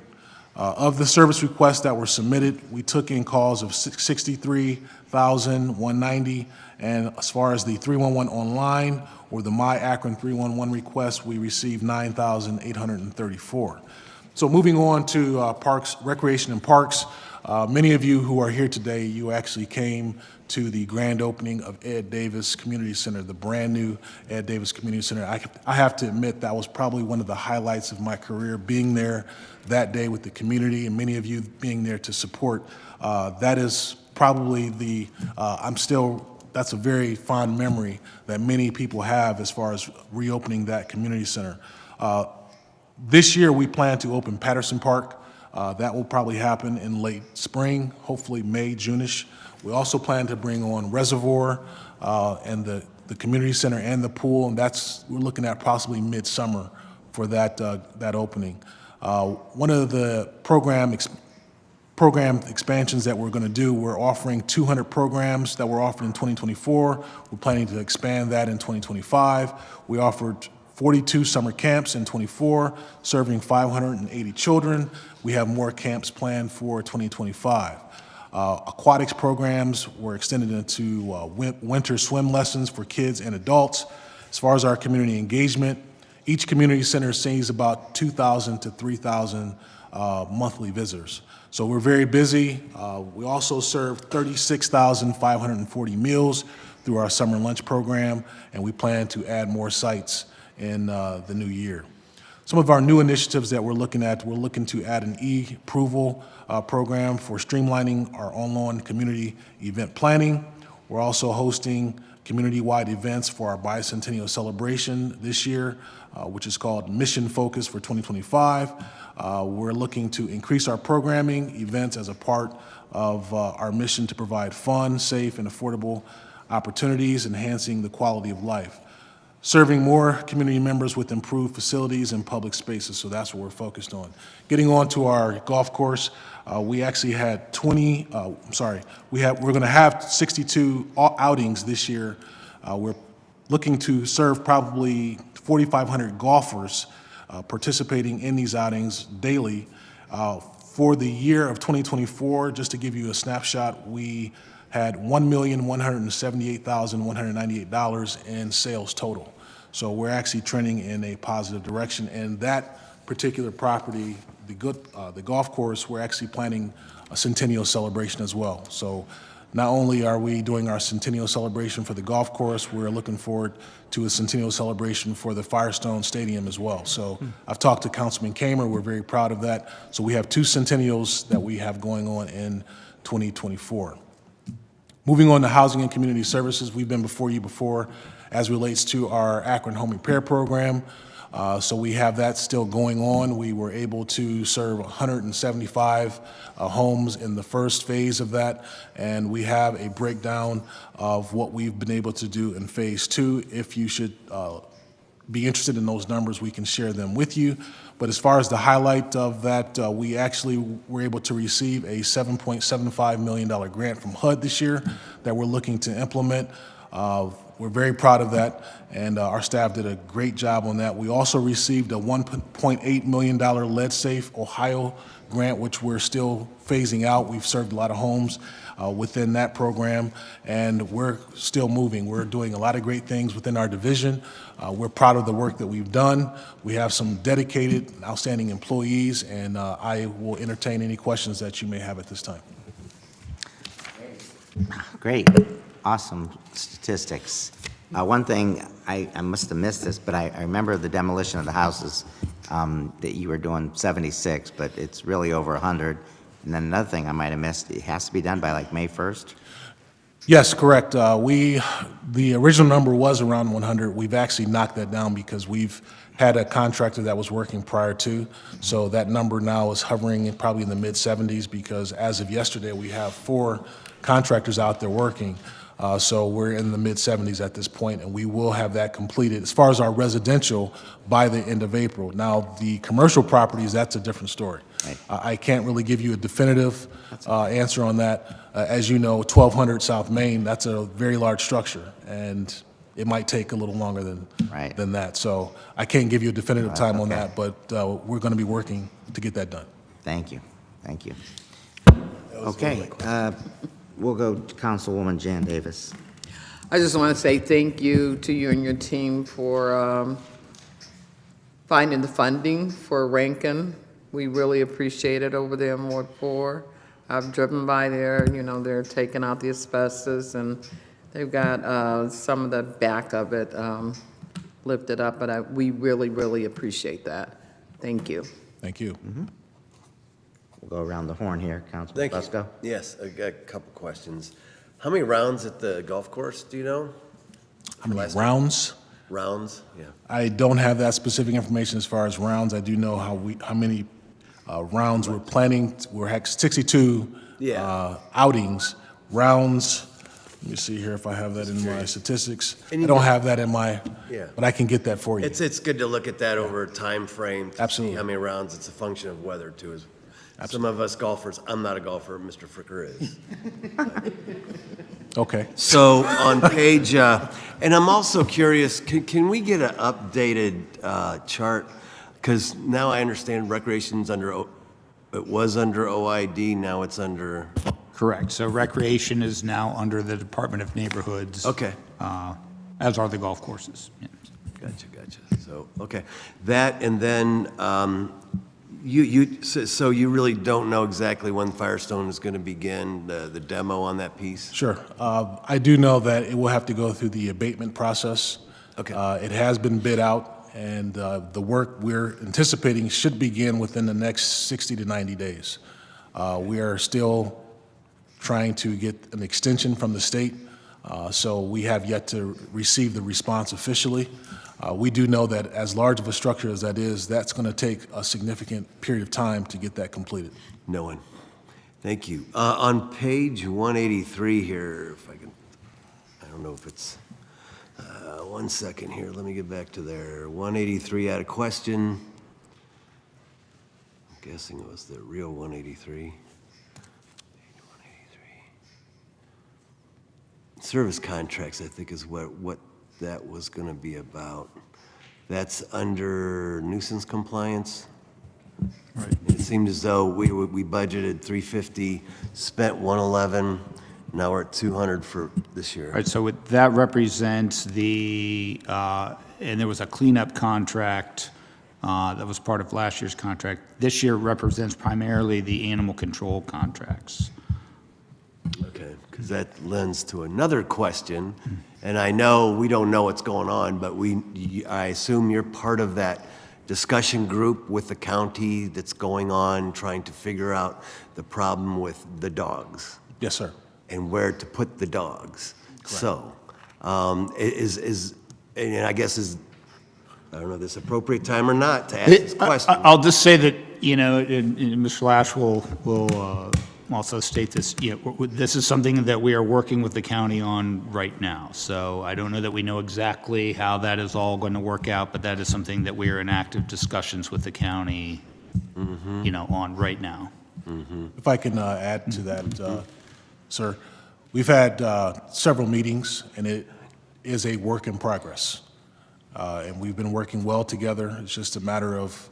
Of the service requests that were submitted, we took in calls of 63,190, and as far as the 311 online or the My Akron 311 request, we received 9,834. So moving on to parks, recreation and parks, many of you who are here today, you actually came to the grand opening of Ed Davis Community Center, the brand new Ed Davis Community Center. I have to admit that was probably one of the highlights of my career, being there that day with the community and many of you being there to support. That is probably that's a very fond memory that many people have as far as reopening that community center. This year we plan to open Patterson Park. That will probably happen in late spring, hopefully May, June-ish. We also plan to bring on Reservoir and the community center and the pool, and we're looking at possibly midsummer for that opening. One of the program expansions that we're going to do, we're offering 200 programs that were offered in 2024. We're planning to expand that in 2025. We offered 42 summer camps in 24, serving 580 children. We have more camps planned for 2025. Aquatics programs were extended into winter swim lessons for kids and adults. As far as our community engagement, each community center sees about 2,000 to 3,000 monthly visitors. So we're very busy. We also serve 36,540 meals through our summer lunch program, and we plan to add more sites in the new year. Some of our new initiatives that we're looking to add an e-approval program for streamlining our online community event planning. We're also hosting community-wide events for our bicentennial celebration this year, which is called Mission Focus for 2025. We're looking to increase our programming events as a part of our mission to provide fun, safe, and affordable opportunities, enhancing the quality of life. Serving more community members with improved facilities and public spaces, so that's what we're focused on. Getting on to our golf course, we actually had we're going to have 62 outings this year. We're looking to serve probably 4,500 golfers participating in these outings daily. For the year of 2024, just to give you a snapshot, we had $1,178,198 in sales total. So we're actually trending in a positive direction. And that particular property, the golf course, we're actually planning a centennial celebration as well. So not only are we doing our centennial celebration for the golf course, we're looking forward to a centennial celebration for the Firestone Stadium as well. So I've talked to Councilman Kamer. We're very proud of that. So we have 2 centennials that we have going on in 2024. Moving on to housing and community services, we've been before you before as relates to our Akron Home Repair Program. So we have that still going on. We were able to serve 175 homes in the first phase of that, and we have a breakdown of what we've been able to do in phase 2. If you should be interested in those numbers, we can share them with you. But as far as the highlight of that, we actually were able to receive a $7.75 million grant from HUD this year that we're looking to implement. We're very proud of that, and our staff did a great job on that. We also received a $1.8 million Lead Safe Ohio grant, which we're still phasing out. We've served a lot of homes within that program, and we're still moving. We're doing a lot of great things within our division. We're proud of the work that we've done. We have some dedicated, outstanding employees, and I will entertain any questions that you may have at this time. Great, awesome statistics. One thing, I must have missed this, but I remember the demolition of the houses, that you were doing 76, but it's really over 100. And then another thing I might have missed, it has to be done by like May 1st? Yes, correct. The original number was around 100. We've actually knocked that down because we've had a contractor that was working prior to. So that number now is hovering probably in the mid-70s because as of yesterday, we have 4 contractors out there working. So we're in the mid-70s at this point, and we will have that completed as far as our residential by the end of April. Now, the commercial properties, that's a different story. Right. I can't really give you a definitive answer on that. As you know, 1200 South Main, that's a very large structure, and it might take a little longer than that. So I can't give you a definitive time on that, but we're going to be working to get that done. Thank you, thank you. Okay, we'll go to Councilwoman Jan Davis. I just want to say thank you to you and your team for finding the funding for Rankin. We really appreciate it over there in Ward 4. I've driven by there, you know, they're taking out the asbestos and they've got some of the back of it lifted up, but we really, really appreciate that. Thank you. Thank you. We'll go around the horn here, Councilman Thank you. Fusco. Yes, I got a couple questions. How many rounds at the golf course, do you know? How many rounds? Rounds, yeah. I don't have that specific information as far as rounds. I do know how many rounds we're planning. We're at 62 outings. Rounds, let me see here if I have that in my statistics. I don't have that in my, but I can get that for you. It's good to look at that over a time frame. Absolutely. See how many rounds. It's a function of weather too. Some of us golfers, I'm not a golfer, Mr. Fricker is. Okay. So on page, and I'm also curious, can we get an updated chart? Because now I understand recreation's it was under OID, now it's under. Correct. So recreation is now under the Department of Neighborhoods. Okay. As are the golf courses. Yeah. Gotcha. So, okay. That, and then, so you really don't know exactly when Firestone is going to begin the demo on that piece? Sure. I do know that it will have to go through the abatement process. Okay. It has been bid out, and the work we're anticipating should begin within the next 60 to 90 days. We are still trying to get an extension from the state, so we have yet to receive the response officially. We do know that as large of a structure as that is, that's going to take a significant period of time to get that completed. No one. Thank you. On page 183 here, if I can, I don't know if it's, 1 second here, let me get back to there. 183, I had a question. I'm guessing it was the real 183. Service contracts, I think, is what that was going to be about. That's under nuisance compliance. Right. It seemed as though we budgeted 350, spent 111. Now we're at 200 for this year. Right, so that represents the, and there was a cleanup contract that was part of last year's contract. This year represents primarily the animal control contracts. Okay, because that lends to another question, and I know we don't know what's going on, but I assume you're part of that discussion group with the county that's going on, trying to figure out the problem with the dogs. Yes, sir. And where to put the dogs. Correct. So, and I guess I don't know if this appropriate time or not to ask this question. I'll just say that, you know, and Mr. Lash will also state this, this is something that we are working with the county on right now. So I don't know that we know exactly how that is all going to work out, but that is something that we are in active discussions with the county, on right now. If I can add to that, sir, we've had several meetings, and it is a work in progress. And we've been working well together. It's just a matter of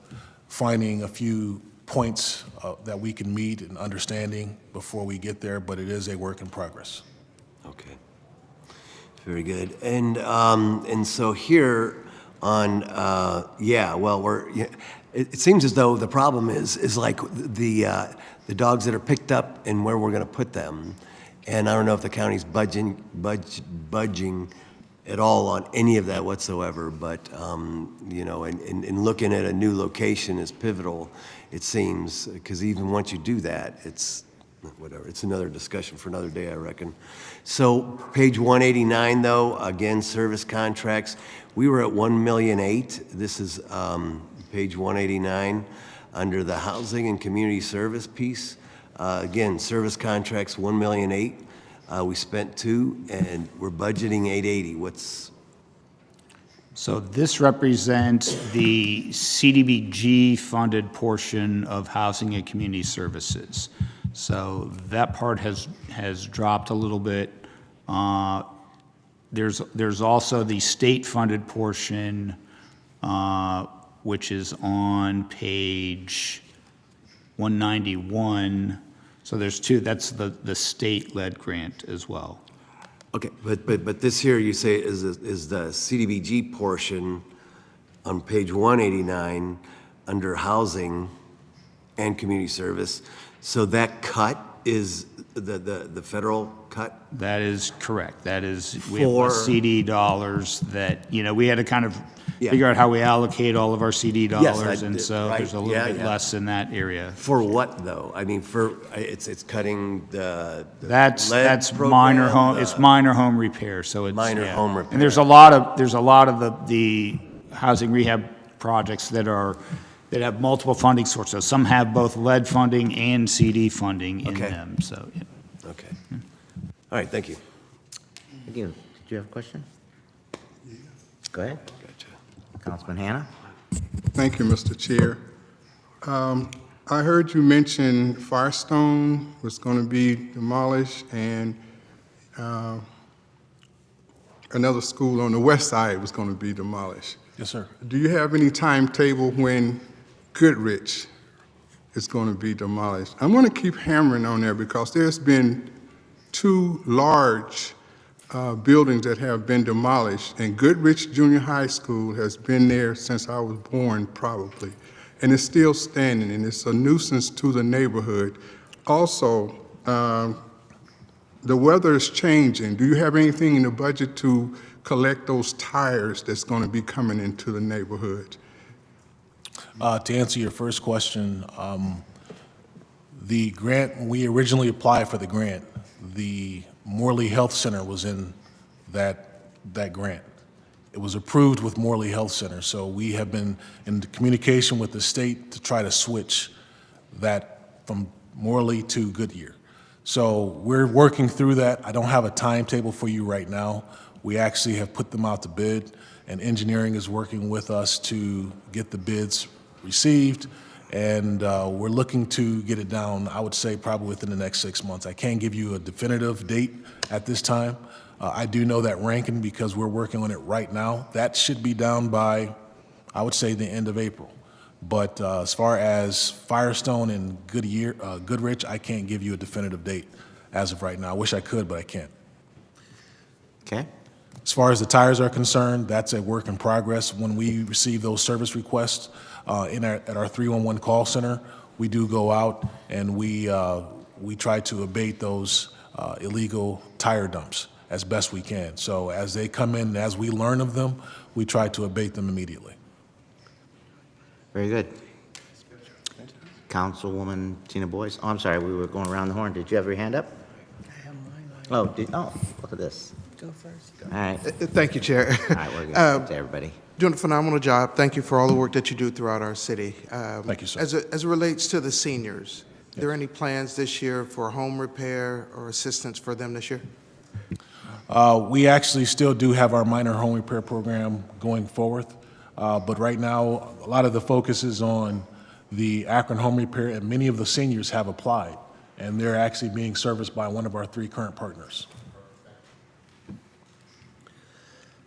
finding a few points that we can meet and understanding before we get there, but it is a work in progress. Okay. Very good. And so here on, it seems as though the problem is like the dogs that are picked up and where we're going to put them. And I don't know if the county's budging at all on any of that whatsoever, but, and looking at a new location is pivotal, it seems, because even once you do that, it's whatever. It's another discussion for another day, I reckon. So page 189, though, again, service contracts. We were at 1,000,008. This is page 189 under the housing and community service piece. Again, service contracts 1,000,008. We spent 2, and we're budgeting 880. So this represents the CDBG funded portion of housing and community services. So that part has dropped a little bit. There's also the state funded portion, which is on page 191. So there's 2. That's the state-led grant as well. Okay, but this here you say is the CDBG portion on page 189 under housing and community service. So that cut is the federal cut? That is correct. That is, we have CD dollars that, we had to kind of figure out how we allocate all of our CD dollars, and so there's a little bit less in that area. For what, though? I mean, it's cutting the That's program, minor home. It's minor home repair. So it's minor home repair. And there's a lot of the housing rehab projects that have multiple funding sources. Some have both lead funding and CD funding in them. So. Yeah. Okay. All right. Thank you. Thank you. Did you have a question? Go ahead. Councilman Hanna? Thank you, Mr. Chair. I heard you mention Firestone was going to be demolished, and another school on the west side was going to be demolished. Yes, sir. Do you have any timetable when Goodrich is going to be demolished? I'm going to keep hammering on there because there's been 2 large buildings that have been demolished, and Goodrich Junior High School has been there since I was born, probably, and it's still standing, and it's a nuisance to the neighborhood. Also, the weather is changing. Do you have anything in the budget to collect those tires that's going to be coming into the neighborhood? To answer your first question, the grant, when we originally applied for the grant, the Morley Health Center was in that grant. It was approved with Morley Health Center, so we have been in communication with the state to try to switch that from Morley to Goodyear. So we're working through that. I don't have a timetable for you right now. We actually have put them out to bid, and engineering is working with us to get the bids received, and we're looking to get it down, I would say, probably within the next 6 months. I can't give you a definitive date at this time. I do know that Rankin, because we're working on it right now, that should be down by, I would say, the end of April. But as far as Firestone and Goodrich, I can't give you a definitive date as of right now. I wish I could, but I can't. Okay. As far as the tires are concerned, that's a work in progress. When we receive those service requests at our 311 call center, we do go out and we try to abate those illegal tire dumps as best we can. So as they come in, as we learn of them, we try to abate them immediately. Very good. Councilwoman Tina Boyce. Oh, I'm sorry, we were going around the horn. Did you have your hand up? I have mine. Oh, look at this. Go first. Go. All right. Thank you, Chair. All right, we're going to everybody. Doing a phenomenal job. Thank you for all the work that you do throughout our city. Thank you, sir. As it relates to the seniors, there any plans this year for home repair or assistance for them this year? We actually still do have our minor home repair program going forward, but right now, a lot of the focus is on the Akron home repair, and many of the seniors have applied, and they're actually being serviced by one of our 3 current partners.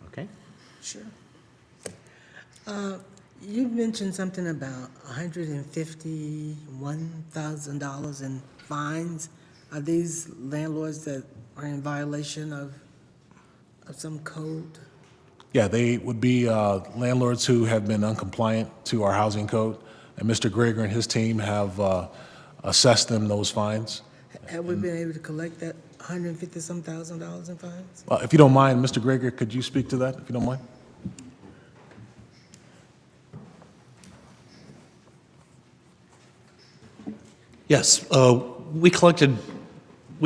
Okay. Sure. You mentioned something about $151,000 in fines. Are these landlords that are in violation of some code? Yeah, they would be landlords who have been uncompliant to our housing code, and Mr. Greger and his team have assessed them those fines. Have we been able to collect that $150-some thousand in fines? If you don't mind, Mr. Greger, could you speak to that, if you don't mind? Yes, we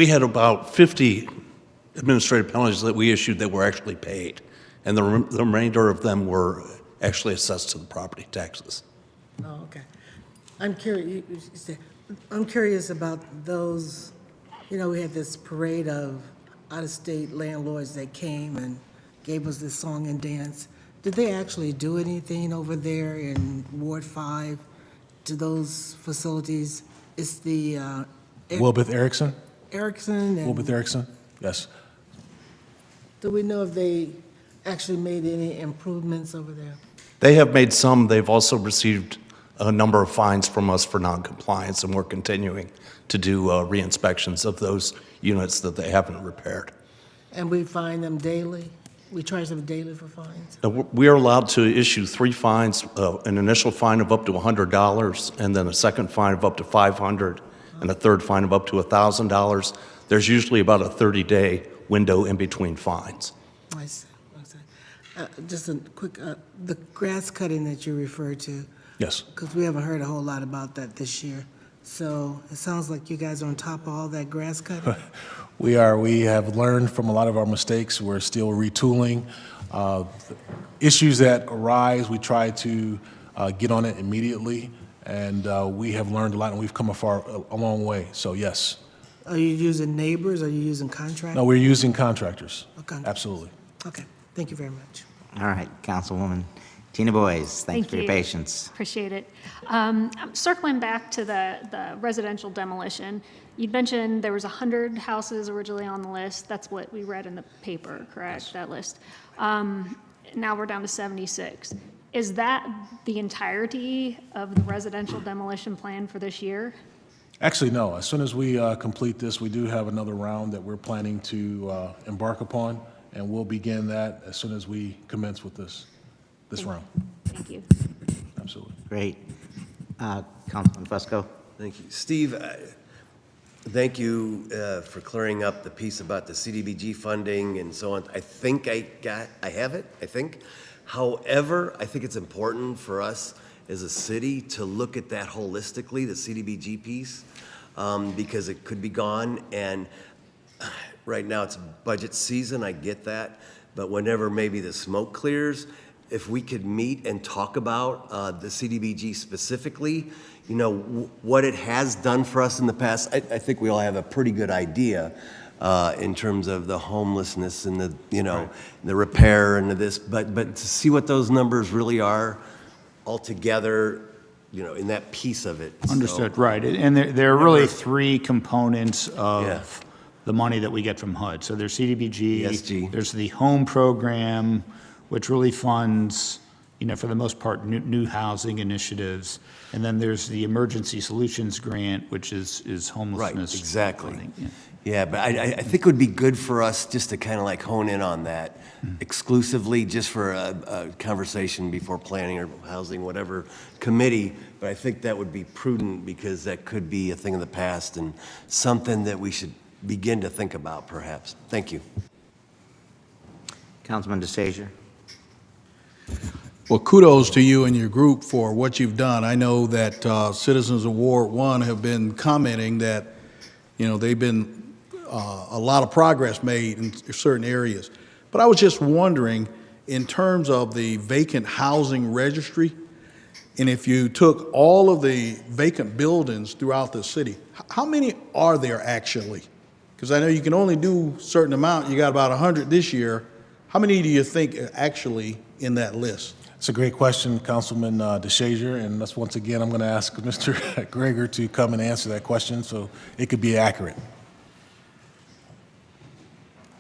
had about 50 administrative penalties that we issued that were actually paid, and the remainder of them were actually assessed to the property taxes. Oh, okay. I'm curious about those, we had this parade of out-of-state landlords that came and gave us this song and dance. Did they actually do anything over there in Ward 5 to those facilities? It's the Wilbeth Erickson? Erickson and... Wilbeth Erickson, yes. Do we know if they actually made any improvements over there? They have made some. They've also received a number of fines from us for noncompliance, and we're continuing to do re-inspections of those units that they haven't repaired. And we fine them daily? We charge them daily for fines? We are allowed to issue 3 fines, an initial fine of up to $100, and then a second fine of up to $500, and a third fine of up to $1,000. There's usually about a 30-day window in between fines. I see. Just a quick, the grass cutting that you referred to. Yes. Because we haven't heard a whole lot about that this year. So it sounds like you guys are on top of all that grass cutting. We are. We have learned from a lot of our mistakes. We're still retooling. Issues that arise, we try to get on it immediately, and we have learned a lot, and we've come a long way. So yes. Are you using neighbors? Are you using contractors? No, we're using contractors. Okay. Absolutely. Okay. Thank you very much. All right, Councilwoman Tina Boyes, thanks for your patience. Appreciate it. I'm circling back to the residential demolition. You'd mentioned there was 100 houses originally on the list. That's what we read in the paper, correct? Yes. That list. Now we're down to 76. Is that the entirety of the residential demolition plan for this year? Actually, no. As soon as we complete this, we do have another round that we're planning to embark upon, and we'll begin that as soon as we commence with this round. Thank you. Absolutely. Great. Councilman Fusco. Thank you. Steve, thank you for clearing up the piece about the CDBG funding and so on. I think I have it, I think. However, I think it's important for us as a city to look at that holistically, the CDBG piece, because it could be gone. And right now it's budget season, I get that. But whenever maybe the smoke clears, if we could meet and talk about the CDBG specifically, what it has done for us in the past, I think we all have a pretty good idea in terms of the homelessness and the, the repair and this, but to see what those numbers really are altogether, in that piece of it. Understood, right. And there are really 3 components of the money that we get from HUD. So there's CDBG, ESG. There's the home program, which really funds, for the most part, new housing initiatives. And then there's the Emergency Solutions Grant, which is homelessness. Right, exactly. funding, Yeah, but I think it would be good for us just to kind of like hone in on that exclusively, just for a conversation before planning or housing, whatever committee. But I think that would be prudent because that could be a thing of the past and something that we should begin to think about, perhaps. Thank you. Councilman DeSazier. Well, kudos to you and your group for what you've done. I know that citizens of Ward 1 have been commenting that, they've been a lot of progress made in certain areas. But I was just wondering, in terms of the vacant housing registry, And if you took all of the vacant buildings throughout the city, how many are there actually? Because I know you can only do a certain amount. You got about 100 this year. How many do you think are actually in that list? It's a great question, Councilman DeShazier, and that's once again, I'm going to ask Mr. Greger to come and answer that question so it could be accurate.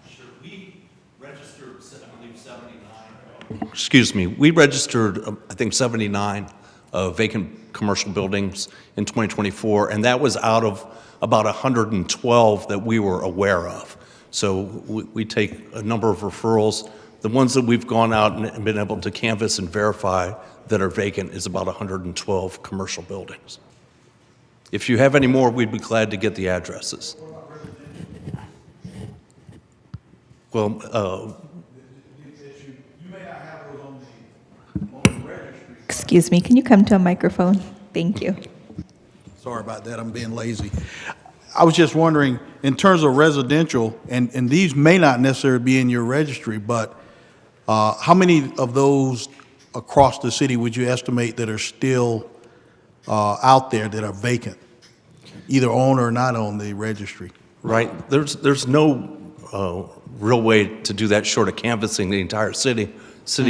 Sure. We registered, I believe, 79. Excuse me. We registered, I think, 79 vacant commercial buildings in 2024, and that was out of about 112 that we were aware of. So we take a number of referrals. The ones that we've gone out and been able to canvass and verify that are vacant is about 112 commercial buildings. If you have any more, we'd be glad to get the addresses. Well, Excuse me, can you come to a microphone? Thank you. Sorry about that, I'm being lazy. I was just wondering, in terms of residential, and these may not necessarily be in your registry, but how many of those across the city would you estimate that are still out there that are vacant, either on or not on the registry? right, there's no real way to do that short of canvassing the entire city.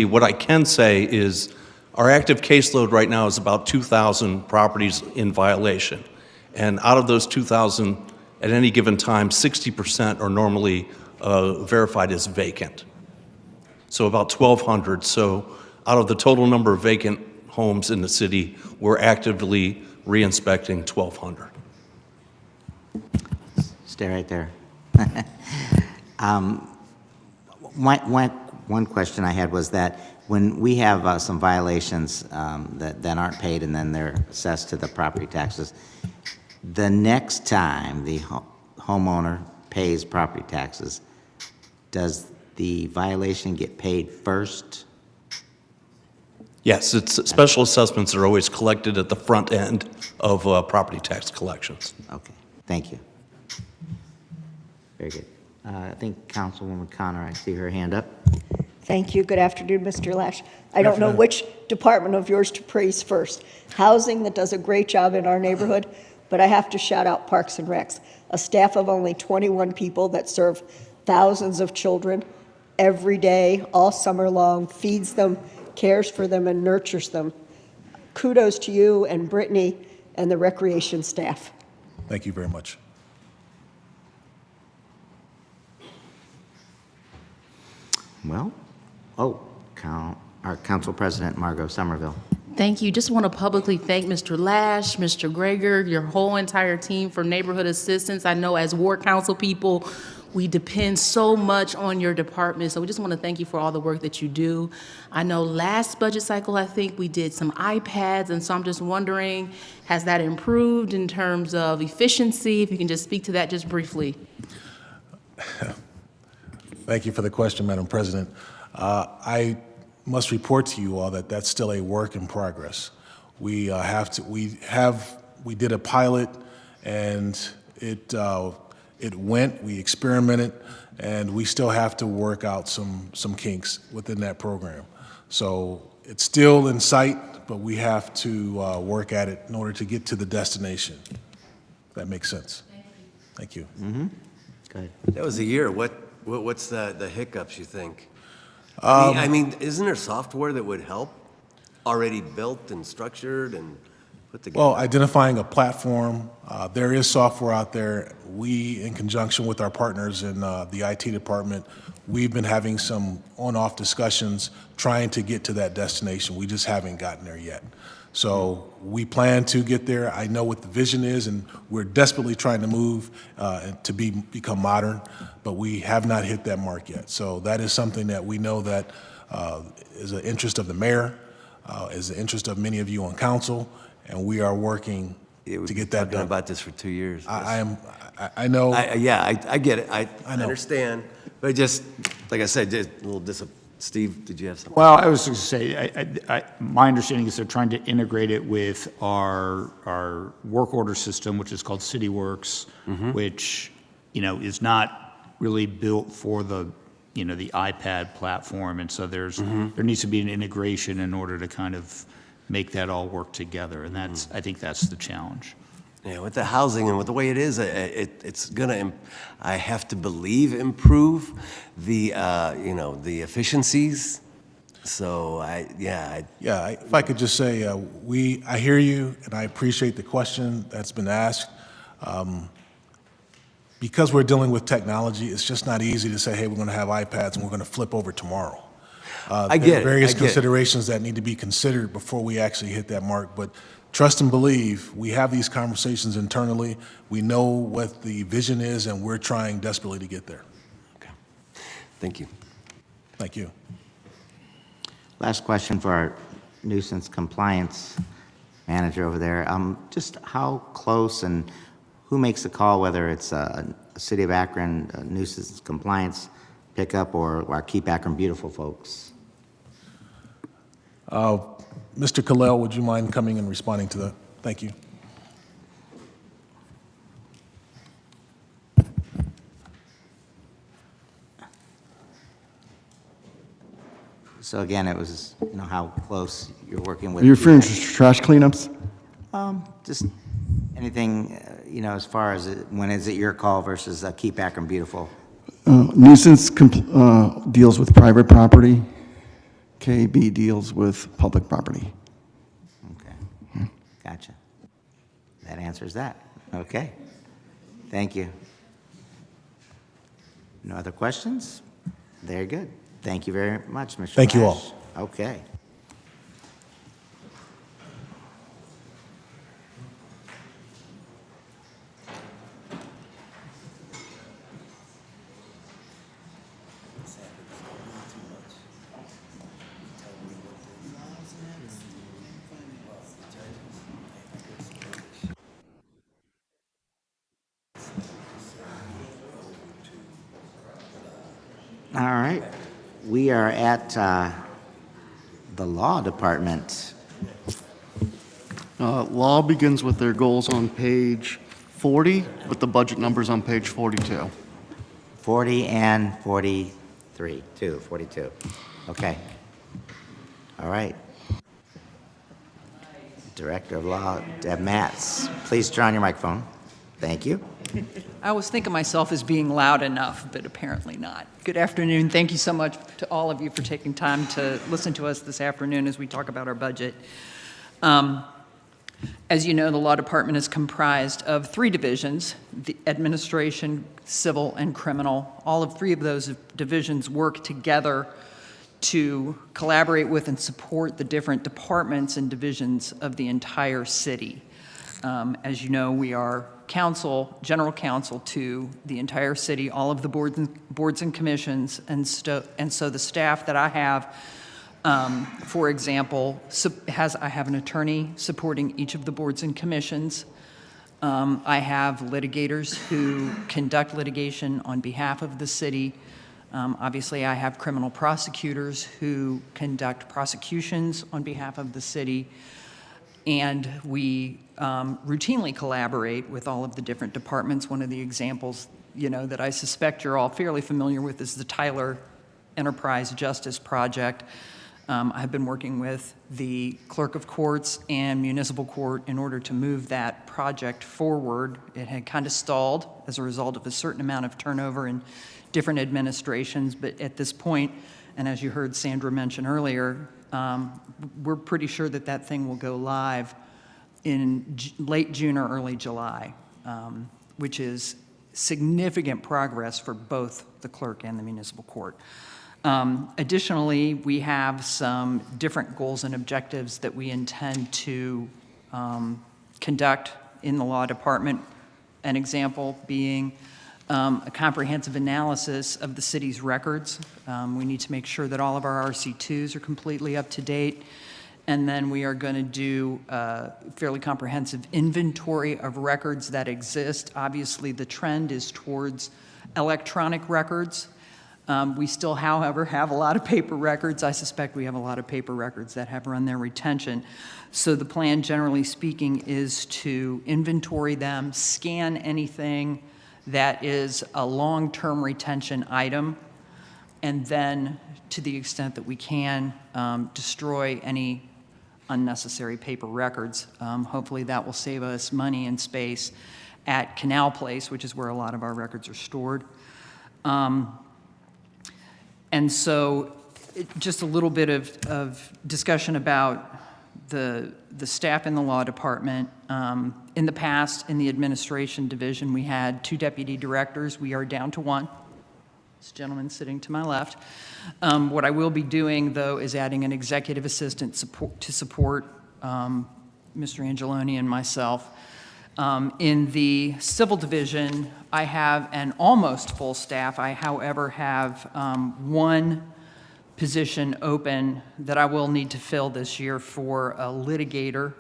What I can say is our active caseload right now is about 2,000 properties in violation. And out of those 2,000, at any given time, 60% are normally verified as vacant. So about 1,200. So out of the total number of vacant homes in the city, we're actively re-inspecting 1,200. Stay right there. One question I had was that when we have some violations that aren't paid and then they're assessed to the property taxes, the next time the homeowner pays property taxes, does the violation get paid first? Yes, special assessments are always collected at the front end of property tax collections. Okay, thank you. Very good. I think Councilwoman Connor, I see her hand up. Thank you. Good afternoon, Mr. Lash. I don't know which department of yours to praise first. Housing, that does a great job in our neighborhood, but I have to shout out Parks and Recs, a staff of only 21 people that serve thousands of children every day, all summer long, feeds them, cares for them, and nurtures them. Kudos to you and Brittany and the recreation staff. Thank you very much. Well, our Council President, Margot Somerville. Thank you. Just want to publicly thank Mr. Lash, Mr. Greger, your whole entire team for neighborhood assistance. I know as ward council people, we depend so much on your department, so we just want to thank you for all the work that you do. I know last budget cycle, I think we did some iPads, and so I'm just wondering, has that improved in terms of efficiency? If you can just speak to that just briefly. Thank you for the question, Madam President. I must report to you all that that's still a work in progress. We did a pilot, and it went. We experimented, and we still have to work out some kinks within that program. So it's still in sight, but we have to work at it in order to get to the destination. If that makes sense. Thank you. Mm-hmm. Go ahead. That was a year. What's the hiccups, you think? I mean, isn't there software that would help, already built and structured and put together? Well, identifying a platform. There is software out there. We, in conjunction with our partners in the IT department, we've been having some on-off discussions trying to get to that destination. We just haven't gotten there yet. So we plan to get there. I know what the vision is, and we're desperately trying to move to become modern, but we have not hit that mark yet. So that is something that we know that is an interest of the mayor, is the interest of many of you on council, and we are working to get that done. I've been about this for 2 years. I know. I get it. I know. understand, but just like I said, just a little Steve, did you have something? Well, I was going to say, my understanding is they're trying to integrate it with our work order system, which is called CityWorks, which, is not really built for the iPad platform. And so there needs to be an integration in order to kind of make that all work together, and I think that's the challenge. Yeah, with the housing and with the way it is, it's gonna, I have to believe, improve the, the efficiencies. So if I could just say, I hear you, and I appreciate the question that's been asked. Because we're dealing with technology, it's just not easy to say, hey, we're going to have iPads and we're going to flip over tomorrow. I get There are it, various I get it. considerations that need to be considered before we actually hit that mark. But trust and believe, we have these conversations internally. We know what the vision is, and we're trying desperately to get there. Thank you. Thank you. Last question for our nuisance compliance manager over there. Just how close and who makes the call, whether it's a City of Akron nuisance compliance pickup or our Keep Akron Beautiful folks? Mr. Kalel, would you mind coming and responding to that? Thank you. So again, it was, how close you're working with. Are you referring to trash cleanups? Just anything, as far as when is it your call versus Keep Akron Beautiful? Nuisance deals with private property. KB deals with public property. Okay, gotcha. That answers that. Okay, thank you. No other questions? Very good. Thank you very much, Mr. Thank you all. Lash. Okay. All right. We are at the Law Department. Law begins with their goals on page 40, with the budget numbers on page 42. 40 and 43, 42. Okay. All right. Director of Law, Deb Matz. Please turn on your microphone. Thank you. I was thinking myself as being loud enough, but apparently not. Good afternoon. Thank you so much to all of you for taking time to listen to us this afternoon as we talk about our budget. As you know, the Law Department is comprised of 3 divisions: the administration, civil, and criminal. All of 3 of those divisions work together to collaborate with and support the different departments and divisions of the entire city. As you know, we are general counsel to the entire city, all of the boards and commissions, and so the staff that I have, for example, I have an attorney supporting each of the boards and commissions. I have litigators who conduct litigation on behalf of the city. Obviously, I have criminal prosecutors who conduct prosecutions on behalf of the city. And we routinely collaborate with all of the different departments. One of the examples, that I suspect you're all fairly familiar with is the Tyler Enterprise Justice Project. I've been working with the Clerk of Courts and Municipal Court in order to move that project forward. It had kind of stalled as a result of a certain amount of turnover in different administrations, but at this point, and as you heard Sandra mention earlier, we're pretty sure that that thing will go live in late June or early July, which is significant progress for both the clerk and the municipal court. Additionally, we have some different goals and objectives that we intend to conduct in the law department. An example being a comprehensive analysis of the city's records. We need to make sure that all of our RC2s are completely up to date. And then we are going to do a fairly comprehensive inventory of records that exist. Obviously, the trend is towards electronic records. We still, however, have a lot of paper records. I suspect we have a lot of paper records that have run their retention. So the plan, generally speaking, is to inventory them, scan anything that is a long-term retention item, and then, to the extent that we can, destroy any unnecessary paper records. Hopefully that will save us money and space at Canal Place, which is where a lot of our records are stored. And so just a little bit of discussion about the staff in the law department. In the past, in the administration division, we had 2 deputy directors. We are down to 1. This gentleman sitting to my left. What I will be doing, though, is adding an executive assistant to support Mr. Angeloni and myself. In the civil division, I have an almost full staff. I, however, have 1 position open that I will need to fill this year for a litigator.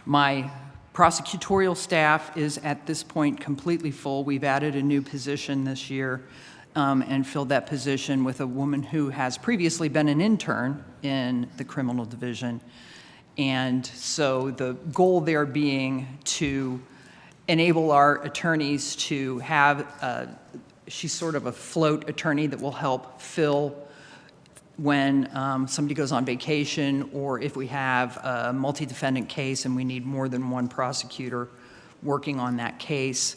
My prosecutorial staff is at this point completely full. We've added a new position this year and filled that position with a woman who has previously been an intern in the criminal division. And so the goal there being to enable our attorneys to have, she's sort of a float attorney that will help fill when somebody goes on vacation, or if we have a multi-defendant case and we need more than 1 prosecutor working on that case.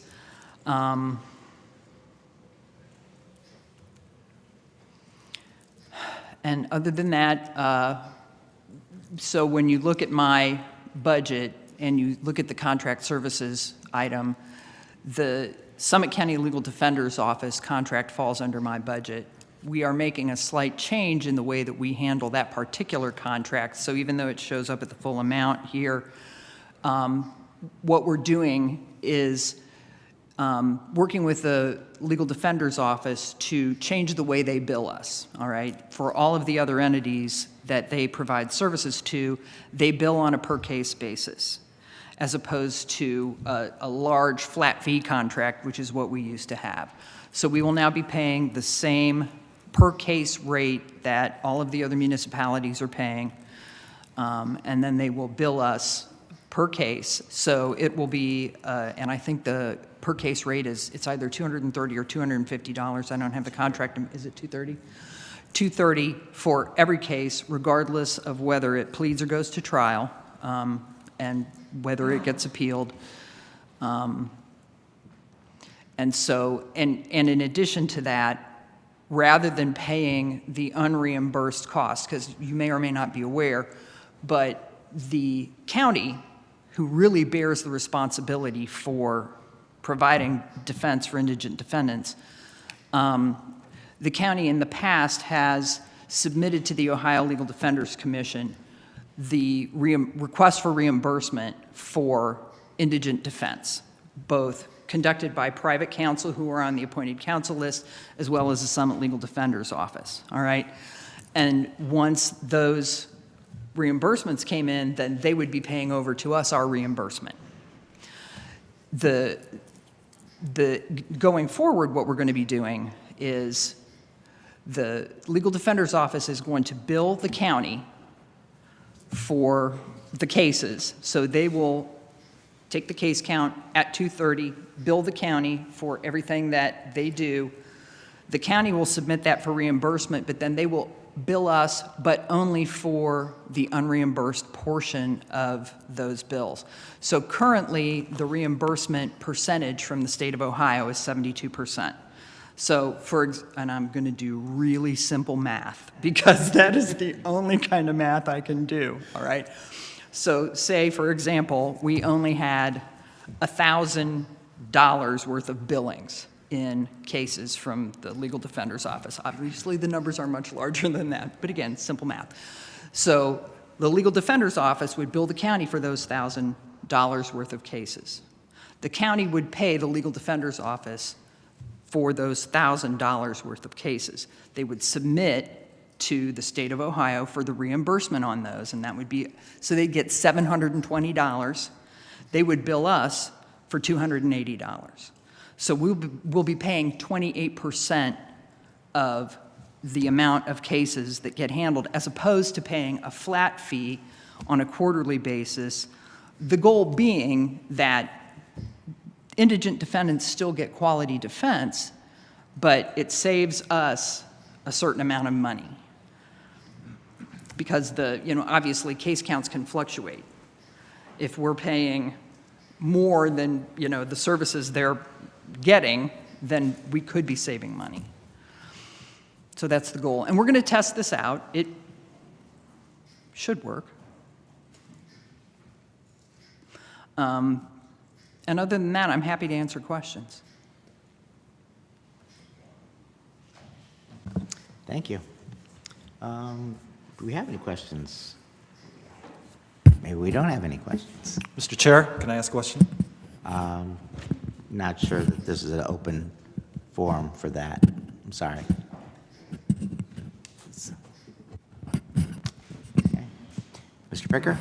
And other than that, so when you look at my budget and you look at the contract services item, the Summit County Legal Defender's Office contract falls under my budget. We are making a slight change in the way that we handle that particular contract. So even though it shows up at the full amount here, what we're doing is working with the Legal Defender's Office to change the way they bill us, all right? For all of the other entities that they provide services to, they bill on a per-case basis, as opposed to a large flat fee contract, which is what we used to have. So we will now be paying the same per-case rate that all of the other municipalities are paying, and then they will bill us per case. So it will be, and I think the per-case rate is, it's either $230 or $250. I don't have the contract. Is it $230? $230 for every case, regardless of whether it pleads or goes to trial, and whether it gets appealed. And so, and in addition to that, rather than paying the unreimbursed costs, because you may or may not be aware, but the county, who really bears the responsibility for providing defense for indigent defendants, the county in the past has submitted to the Ohio Legal Defenders Commission the request for reimbursement for indigent defense, both conducted by private counsel who are on the appointed counsel list, as well as the Summit Legal Defender's Office, all right? And once those reimbursements came in, then they would be paying over to us our reimbursement. Going forward, what we're going to be doing is the Legal Defender's Office is going to bill the county for the cases. So they will take the case count at 230, bill the county for everything that they do. The county will submit that for reimbursement, but then they will bill us, but only for the unreimbursed portion of those bills. So currently, the reimbursement percentage from the state of Ohio is 72%. So and I'm going to do really simple math because that is the only kind of math I can do, all right? So say, for example, we only had $1,000 worth of billings in cases from the Legal Defender's Office. Obviously, the numbers are much larger than that, but again, simple math. So the Legal Defender's Office would bill the county for those $1,000 worth of cases. The county would pay the Legal Defender's Office for those $1,000 worth of cases. They would submit to the state of Ohio for the reimbursement on those, and that would be, so they'd get $720. They would bill us for $280. So we'll be paying 28% of the amount of cases that get handled, as opposed to paying a flat fee on a quarterly basis, the goal being that indigent defendants still get quality defense, but it saves us a certain amount of money. because obviously case counts can fluctuate. If we're paying more than, the services they're getting, then we could be saving money. So that's the goal. And we're going to test this out. It should work. And other than that, I'm happy to answer questions. Thank you. Do we have any questions? Maybe we don't have any questions. Mr. Chair, can I ask a question? Not sure that this is an open forum for that. I'm sorry. Okay. Mr. Picker?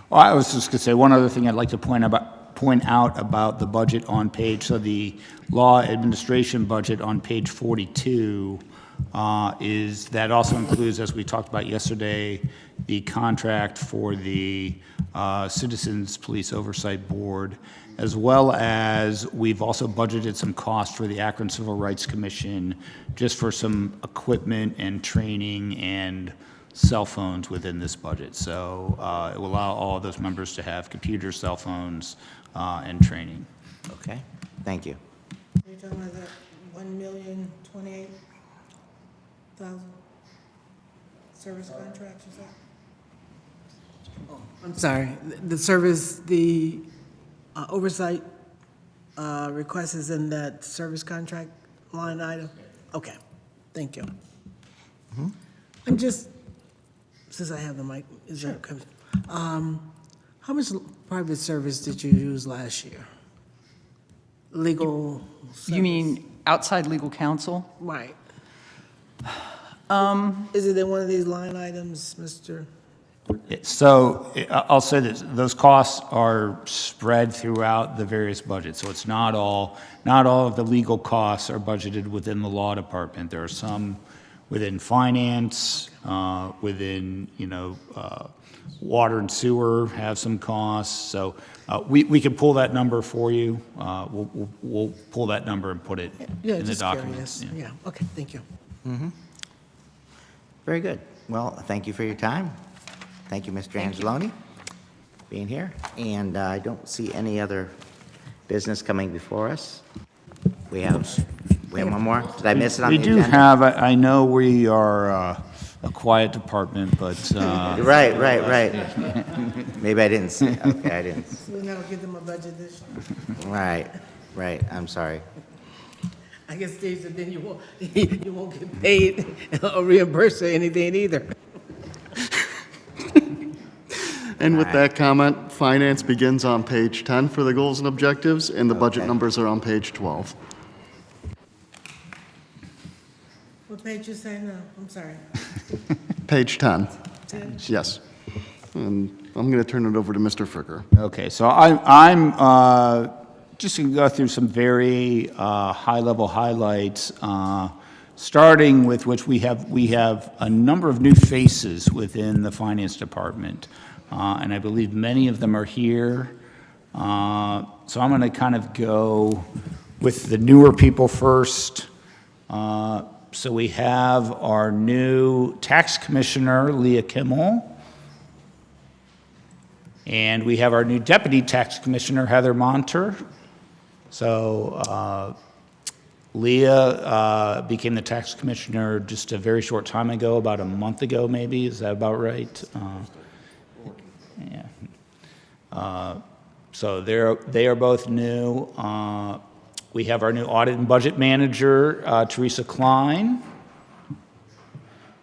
Well, I was just going to say one other thing I'd like to point out about the budget on page, so the law administration budget on page 42 is that also includes, as we talked about yesterday, the contract for the Citizens Police Oversight Board, as well as we've also budgeted some costs for the Akron Civil Rights Commission just for some equipment and training and cell phones within this budget. So it will allow all of those members to have computers, cell phones, and training. Okay, thank you. Are you talking about that 1,028,000 service contracts, is that? Oh, I'm sorry, the service, the oversight request is in that service contract line item? Okay, thank you. Mm-hmm. I'm just, since I have the mic, is that coming? How much private service did you use last year? Legal service? You mean outside legal counsel? Right. Is it in one of these line items, Mr.? So I'll say this, those costs are spread throughout the various budgets. So it's not all of the legal costs are budgeted within the law department. There are some within finance, within, water and sewer have some costs. So we can pull that number for you. We'll pull that number and put it in the documents. Yeah, okay, thank you. Mm-hmm. Very good. Well, thank you for your time. Thank you, Mr. Angeloni, being here. And I don't see any other business coming before us. We have one more? Did I miss it on the agenda? We do have, I know we are a quiet department, but. Right. Maybe I didn't see, okay, I didn't. So we never give them a budget this Right, year? I'm sorry. I guess Steve said then you won't get paid or reimbursed or anything either. And with that comment, finance begins on page 10 for the goals and objectives, and the budget numbers are on page 12. What page you say now? I'm sorry. Page 10. 10? Yes. And I'm going to turn it over to Mr. Fricker. Okay, so I'm just going to go through some very high-level highlights, starting with which we have a number of new faces within the finance department, and I believe many of them are here. So I'm going to kind of go with the newer people first. So we have our new tax commissioner, Leah Kimmel. And we have our new deputy tax commissioner, Heather Monter. So Leah became the tax commissioner just a very short time ago, about a month ago maybe, is that about right? Yeah. So they are both new. We have our new audit and budget manager, Teresa Klein.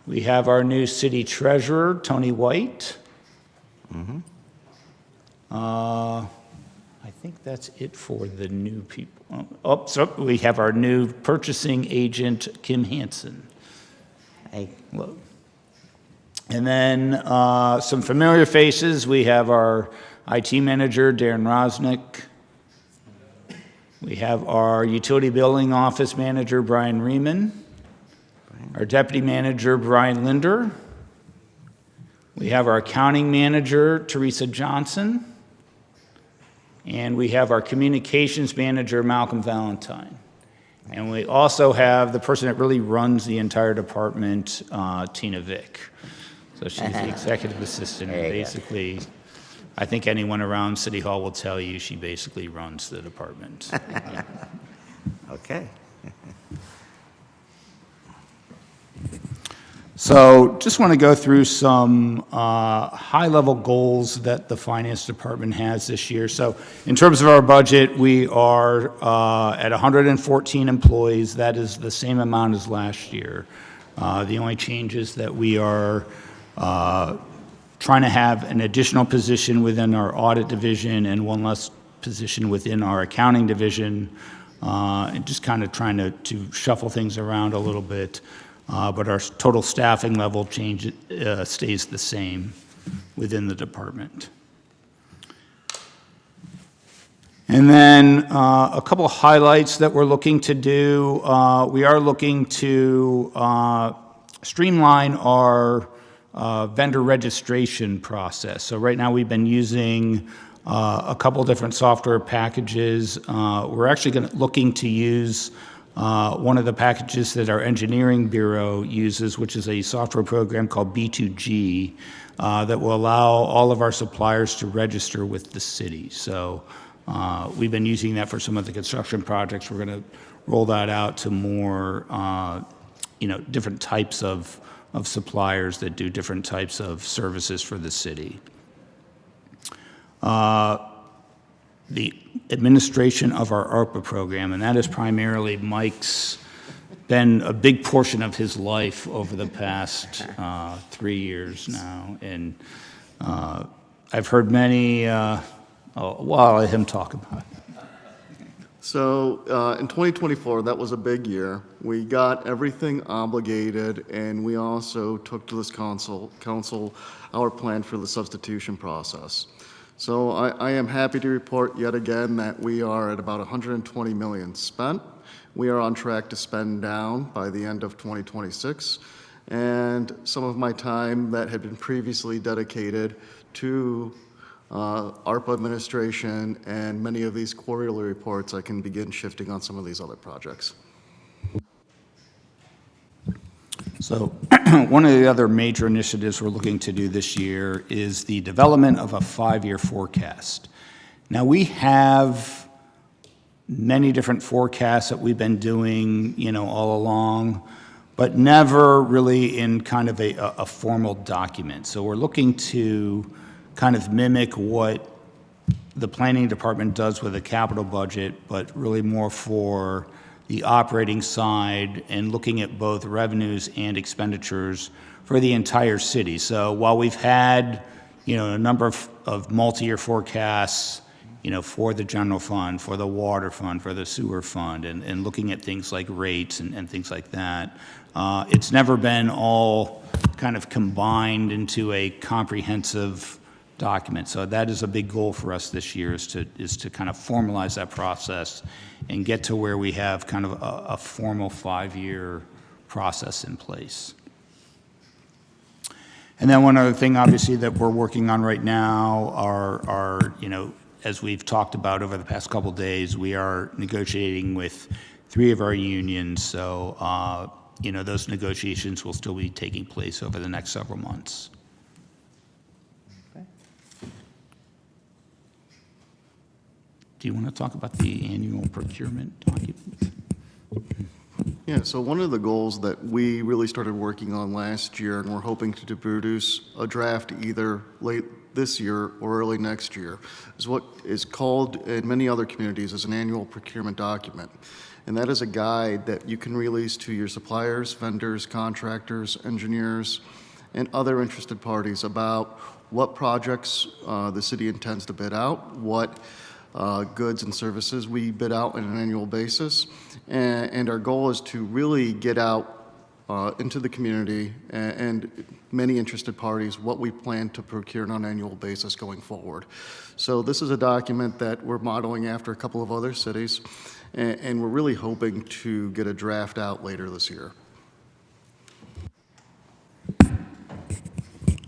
We have our new city treasurer, Tony White. Mm-hmm. I think that's it for the new people. Oh, so we have our new purchasing agent, Kim Hansen. Hey. Hello. And then some familiar faces. We have our IT manager, Darren Rosnick. We have our utility billing office manager, Brian Riemann. Our deputy manager, Brian Linder. We have our accounting manager, Teresa Johnson. And we have our communications manager, Malcolm Valentine. And we also have the person that really runs the entire department, Tina Vick. So she's the executive assistant, There and you go. basically, I think anyone around City Hall will tell you she basically runs the department. Okay. So just want to go through some high-level goals that the finance department has this year. So in terms of our budget, we are at 114 employees. That is the same amount as last year. The only change is that we are trying to have an additional position within our audit division and one less position within our accounting division, and just kind of trying to shuffle things around a little bit. But our total staffing level stays the same within the department. And then a couple of highlights that we're looking to do. We are looking to streamline our vendor registration process. So right now we've been using a couple different software packages. We're actually looking to use one of the packages that our engineering bureau uses, which is a software program called B2G, that will allow all of our suppliers to register with the city. So we've been using that for some of the construction projects. We're going to roll that out to more, different types of suppliers that do different types of services for the city. The administration of our ARPA program, and that is primarily Mike's been a big portion of his life over the past 3 years now. And I've heard many, I'll let him talk about it. So in 2024, that was a big year. We got everything obligated, and we also took to this council our plan for the substitution process. So I am happy to report yet again that we are at about 120 million spent. We are on track to spend down by the end of 2026. And some of my time that had been previously dedicated to ARPA administration and many of these quarterly reports, I can begin shifting on some of these other projects. So one of the other major initiatives we're looking to do this year is the development of a 5-year forecast. Now, we have many different forecasts that we've been doing, all along, but never really in kind of a formal document. So we're looking to kind of mimic what the planning department does with a capital budget, but really more for the operating side and looking at both revenues and expenditures for the entire city. So while we've had, a number of multi-year forecasts, for the general fund, for the water fund, for the sewer fund, and looking at things like rates and things like that, it's never been all kind of combined into a comprehensive document. So that is a big goal for us this year, is to kind of formalize that process and get to where we have kind of a formal 5-year process in place. And then one other thing, obviously, that we're working on right now are as we've talked about over the past couple of days, we are negotiating with 3 of our unions. So, those negotiations will still be taking place over the next several months. Do you want to talk about the annual procurement document? Yeah, so one of the goals that we really started working on last year, and we're hoping to produce a draft either late this year or early next year, is what is called in many other communities as an annual procurement document. And that is a guide that you can release to your suppliers, vendors, contractors, engineers, and other interested parties about what projects the city intends to bid out, what goods and services we bid out on an annual basis. And our goal is to really get out into the community and many interested parties what we plan to procure on an annual basis going forward. So this is a document that we're modeling after a couple of other cities, and we're really hoping to get a draft out later this year.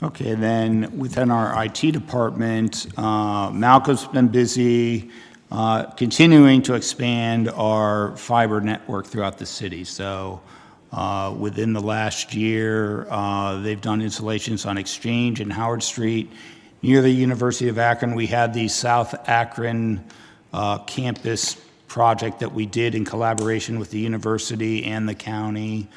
Okay, then within our IT department, Malcolm's been busy continuing to expand our fiber network throughout the city. So Within the last year, they've done installations on Exchange and Howard Street. Near the University of Akron, we had the South Akron campus project that we did in collaboration with the university and the county.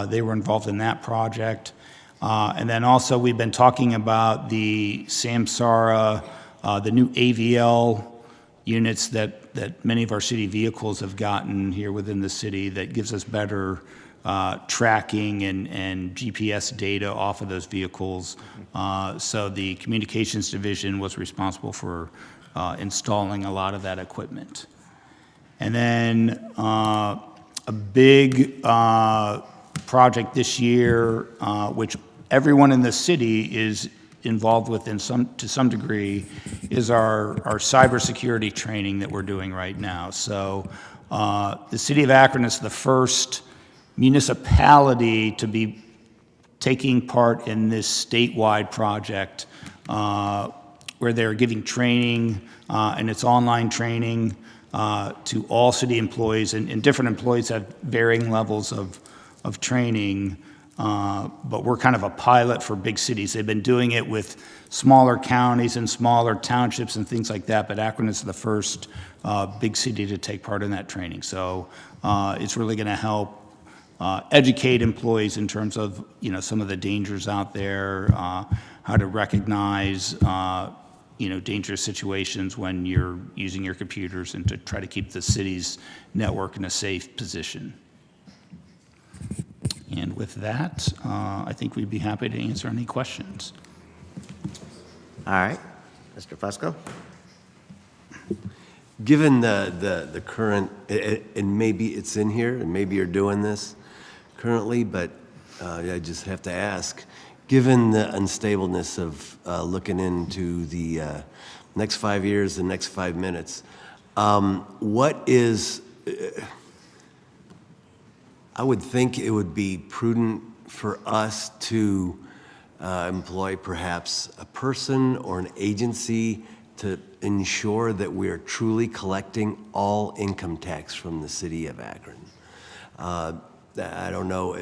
They were involved in that project. And then also we've been talking about the Samsara, the new AVL units that many of our city vehicles have gotten here within the city that gives us better tracking and GPS data off of those vehicles. So the communications division was responsible for installing a lot of that equipment. And then a big project this year, which everyone in the city is involved with to some degree, is our cybersecurity training that we're doing right now. So the city of Akron is the first municipality to be taking part in this statewide project where they're giving training, and it's online training to all city employees, and different employees have varying levels of training, but we're kind of a pilot for big cities. They've been doing it with smaller counties and smaller townships and things like that, but Akron is the first big city to take part in that training. So it's really going to help educate employees in terms of, some of the dangers out there, how to recognize, dangerous situations when you're using your computers, and to try to keep the city's network in a safe position. And with that, I think we'd be happy to answer any questions. All right, Mr. Fusco? Given the current, and maybe it's in here, and maybe you're doing this currently, but I just have to ask, given the unstableness of looking into the next 5 years, the next 5 minutes, what is, I would think it would be prudent for us to employ perhaps a person or an agency to ensure that we are truly collecting all income tax from the city of Akron. I don't know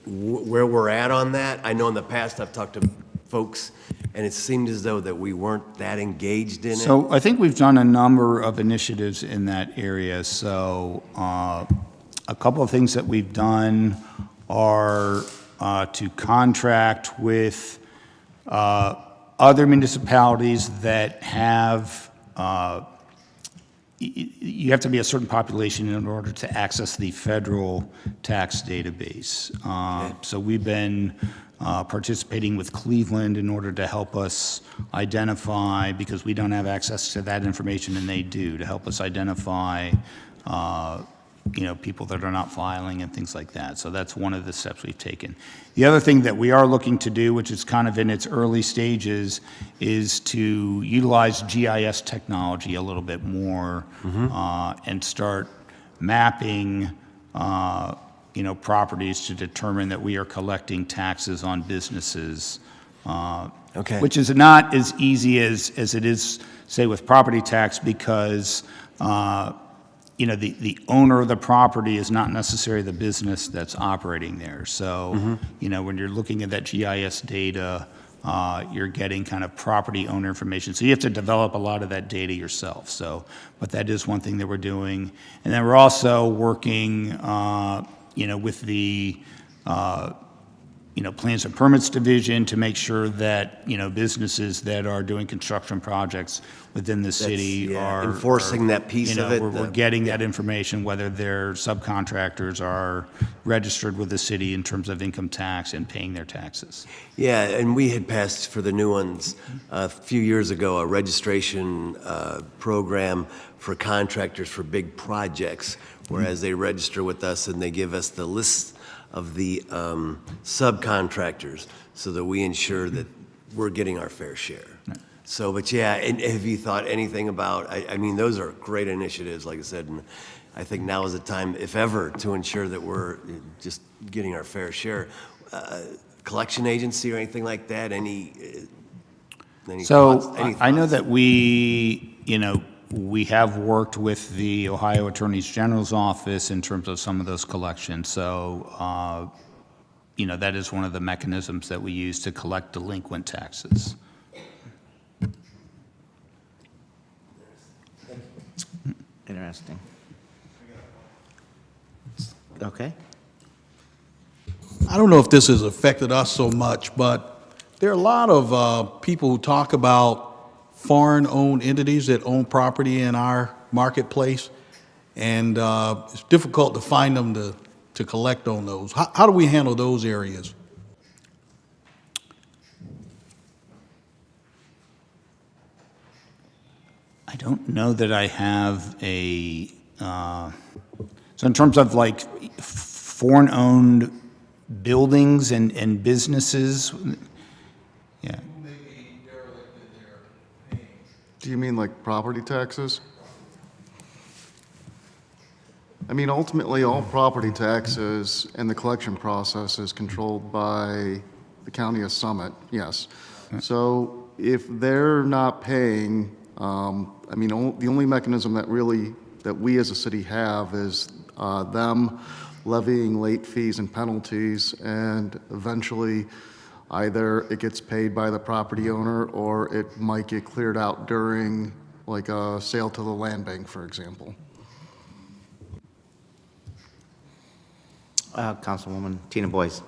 where we're at on that. I know in the past I've talked to folks, and it seemed as though that we weren't that engaged in it. So I think we've done a number of initiatives in that area. So a couple of things that we've done are to contract with other municipalities that have, you have to be a certain population in order to access the federal tax database. So we've been participating with Cleveland in order to help us identify, because we don't have access to that information and they do, to help us identify people that are not filing and things like that. So that's one of the steps we've taken. The other thing that we are looking to do, which is kind of in its early stages, is to utilize GIS technology a little bit more, and start mapping properties to determine that we are collecting taxes on businesses, which is not as easy as it is, say, with property tax, because the owner of the property is not necessarily the business that's operating there. So, when you're looking at that GIS data, you're getting kind of property owner information. So you have to develop a lot of that data yourself. So, but that is one thing that we're doing. And then we're also working, with the, plans and permits division to make sure that, businesses that are doing construction projects within the city are enforcing that piece of it. We're getting that information, whether their subcontractors are registered with the city in terms of income tax and paying their taxes. Yeah, and we had passed for the new ones a few years ago a registration program for contractors for big projects, whereas they register with us and they give us the list of the subcontractors so that we ensure that we're getting our fair share. So, but yeah, and have you thought anything about, I mean, those are great initiatives, like I said, and I think now is the time, if ever, to ensure that we're just getting our fair share. Collection agency or anything like that, any So thoughts? Any I know thoughts? that we, we have worked with the Ohio Attorney General's office in terms of some of those collections. So, that is one of the mechanisms that we use to collect delinquent taxes. Interesting. Okay. I don't know if this has affected us so much, but there are a lot of people who talk about foreign-owned entities that own property in our marketplace, and it's difficult to find them to collect on those. How do we handle those areas? I don't know that I have a, so in terms of like foreign-owned buildings and businesses, yeah. Do you mean like property taxes? I mean, ultimately, all property taxes and the collection process is controlled by the county of Summit, yes. So if they're not paying, I mean, the only mechanism that we as a city have is them levying late fees and penalties, and eventually either it gets paid by the property owner or it might get cleared out during like a sale to the land bank, for example. Councilwoman Tina Boyce.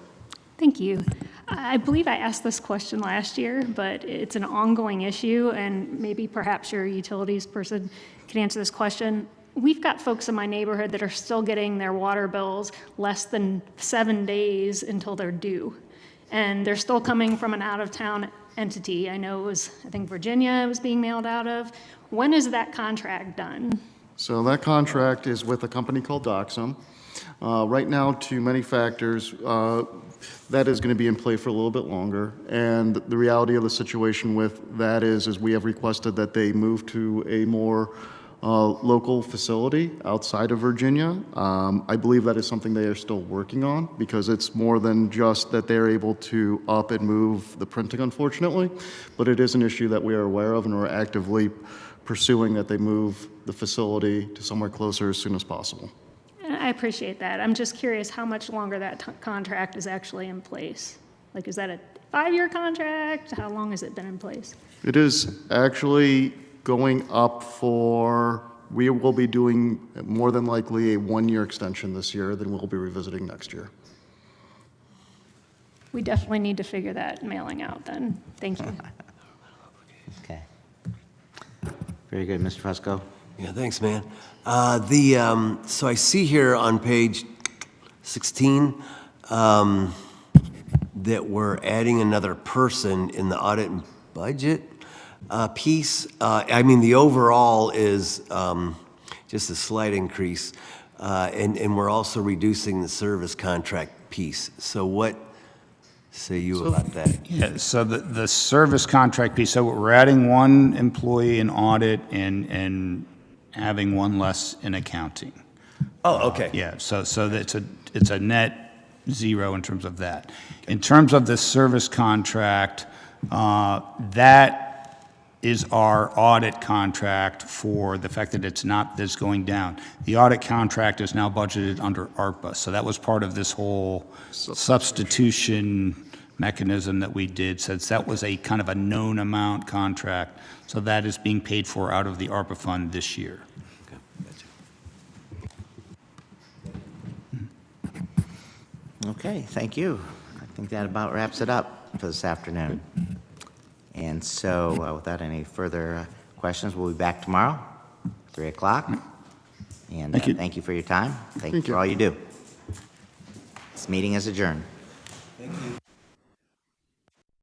Thank you. I believe I asked this question last year, but it's an ongoing issue, and maybe perhaps your utilities person can answer this question. We've got folks in my neighborhood that are still getting their water bills less than 7 days until they're due. And they're still coming from an out-of-town entity. I know it was, I think Virginia it was being mailed out of. When is that contract done? So that contract is with a company called Doxum. Right now, to many factors, that is going to be in play for a little bit longer. And the reality of the situation with that is we have requested that they move to a more local facility outside of Virginia. I believe that is something they are still working on, because it's more than just that they're able to up and move the printing, unfortunately. But it is an issue that we are aware of, and we're actively pursuing that they move the facility to somewhere closer as soon as possible. I appreciate that. I'm just curious how much longer that contract is actually in place. Like, is that a 5-year contract? How long has it been in place? It is actually going up we will be doing more than likely a 1-year extension this year, then we'll be revisiting next year. We definitely need to figure that mailing out then. Thank you. Okay. Very good, Mr. Fusco. Yeah, thanks, man. So I see here on page 16 that we're adding another person in the audit and budget piece. I mean, the overall is just a slight increase, and we're also reducing the service contract piece. So what say you about that? Yeah, so the service contract piece, so we're adding one employee in audit and having one less in accounting. Oh, okay. Yeah, so it's a net zero in terms of that. In terms of the service contract, that is our audit contract for the fact that that's going down. The audit contract is now budgeted under ARPA, so that was part of this whole substitution mechanism that we did, since that was a kind of a known amount contract. So that is being paid for out of the ARPA fund this year. Okay, thank you. I think that about wraps it up for this afternoon. And so without any further questions, we'll be back tomorrow, 3 o'clock. And thank you for your time. Thank you for all you do. This meeting is adjourned. Thank you.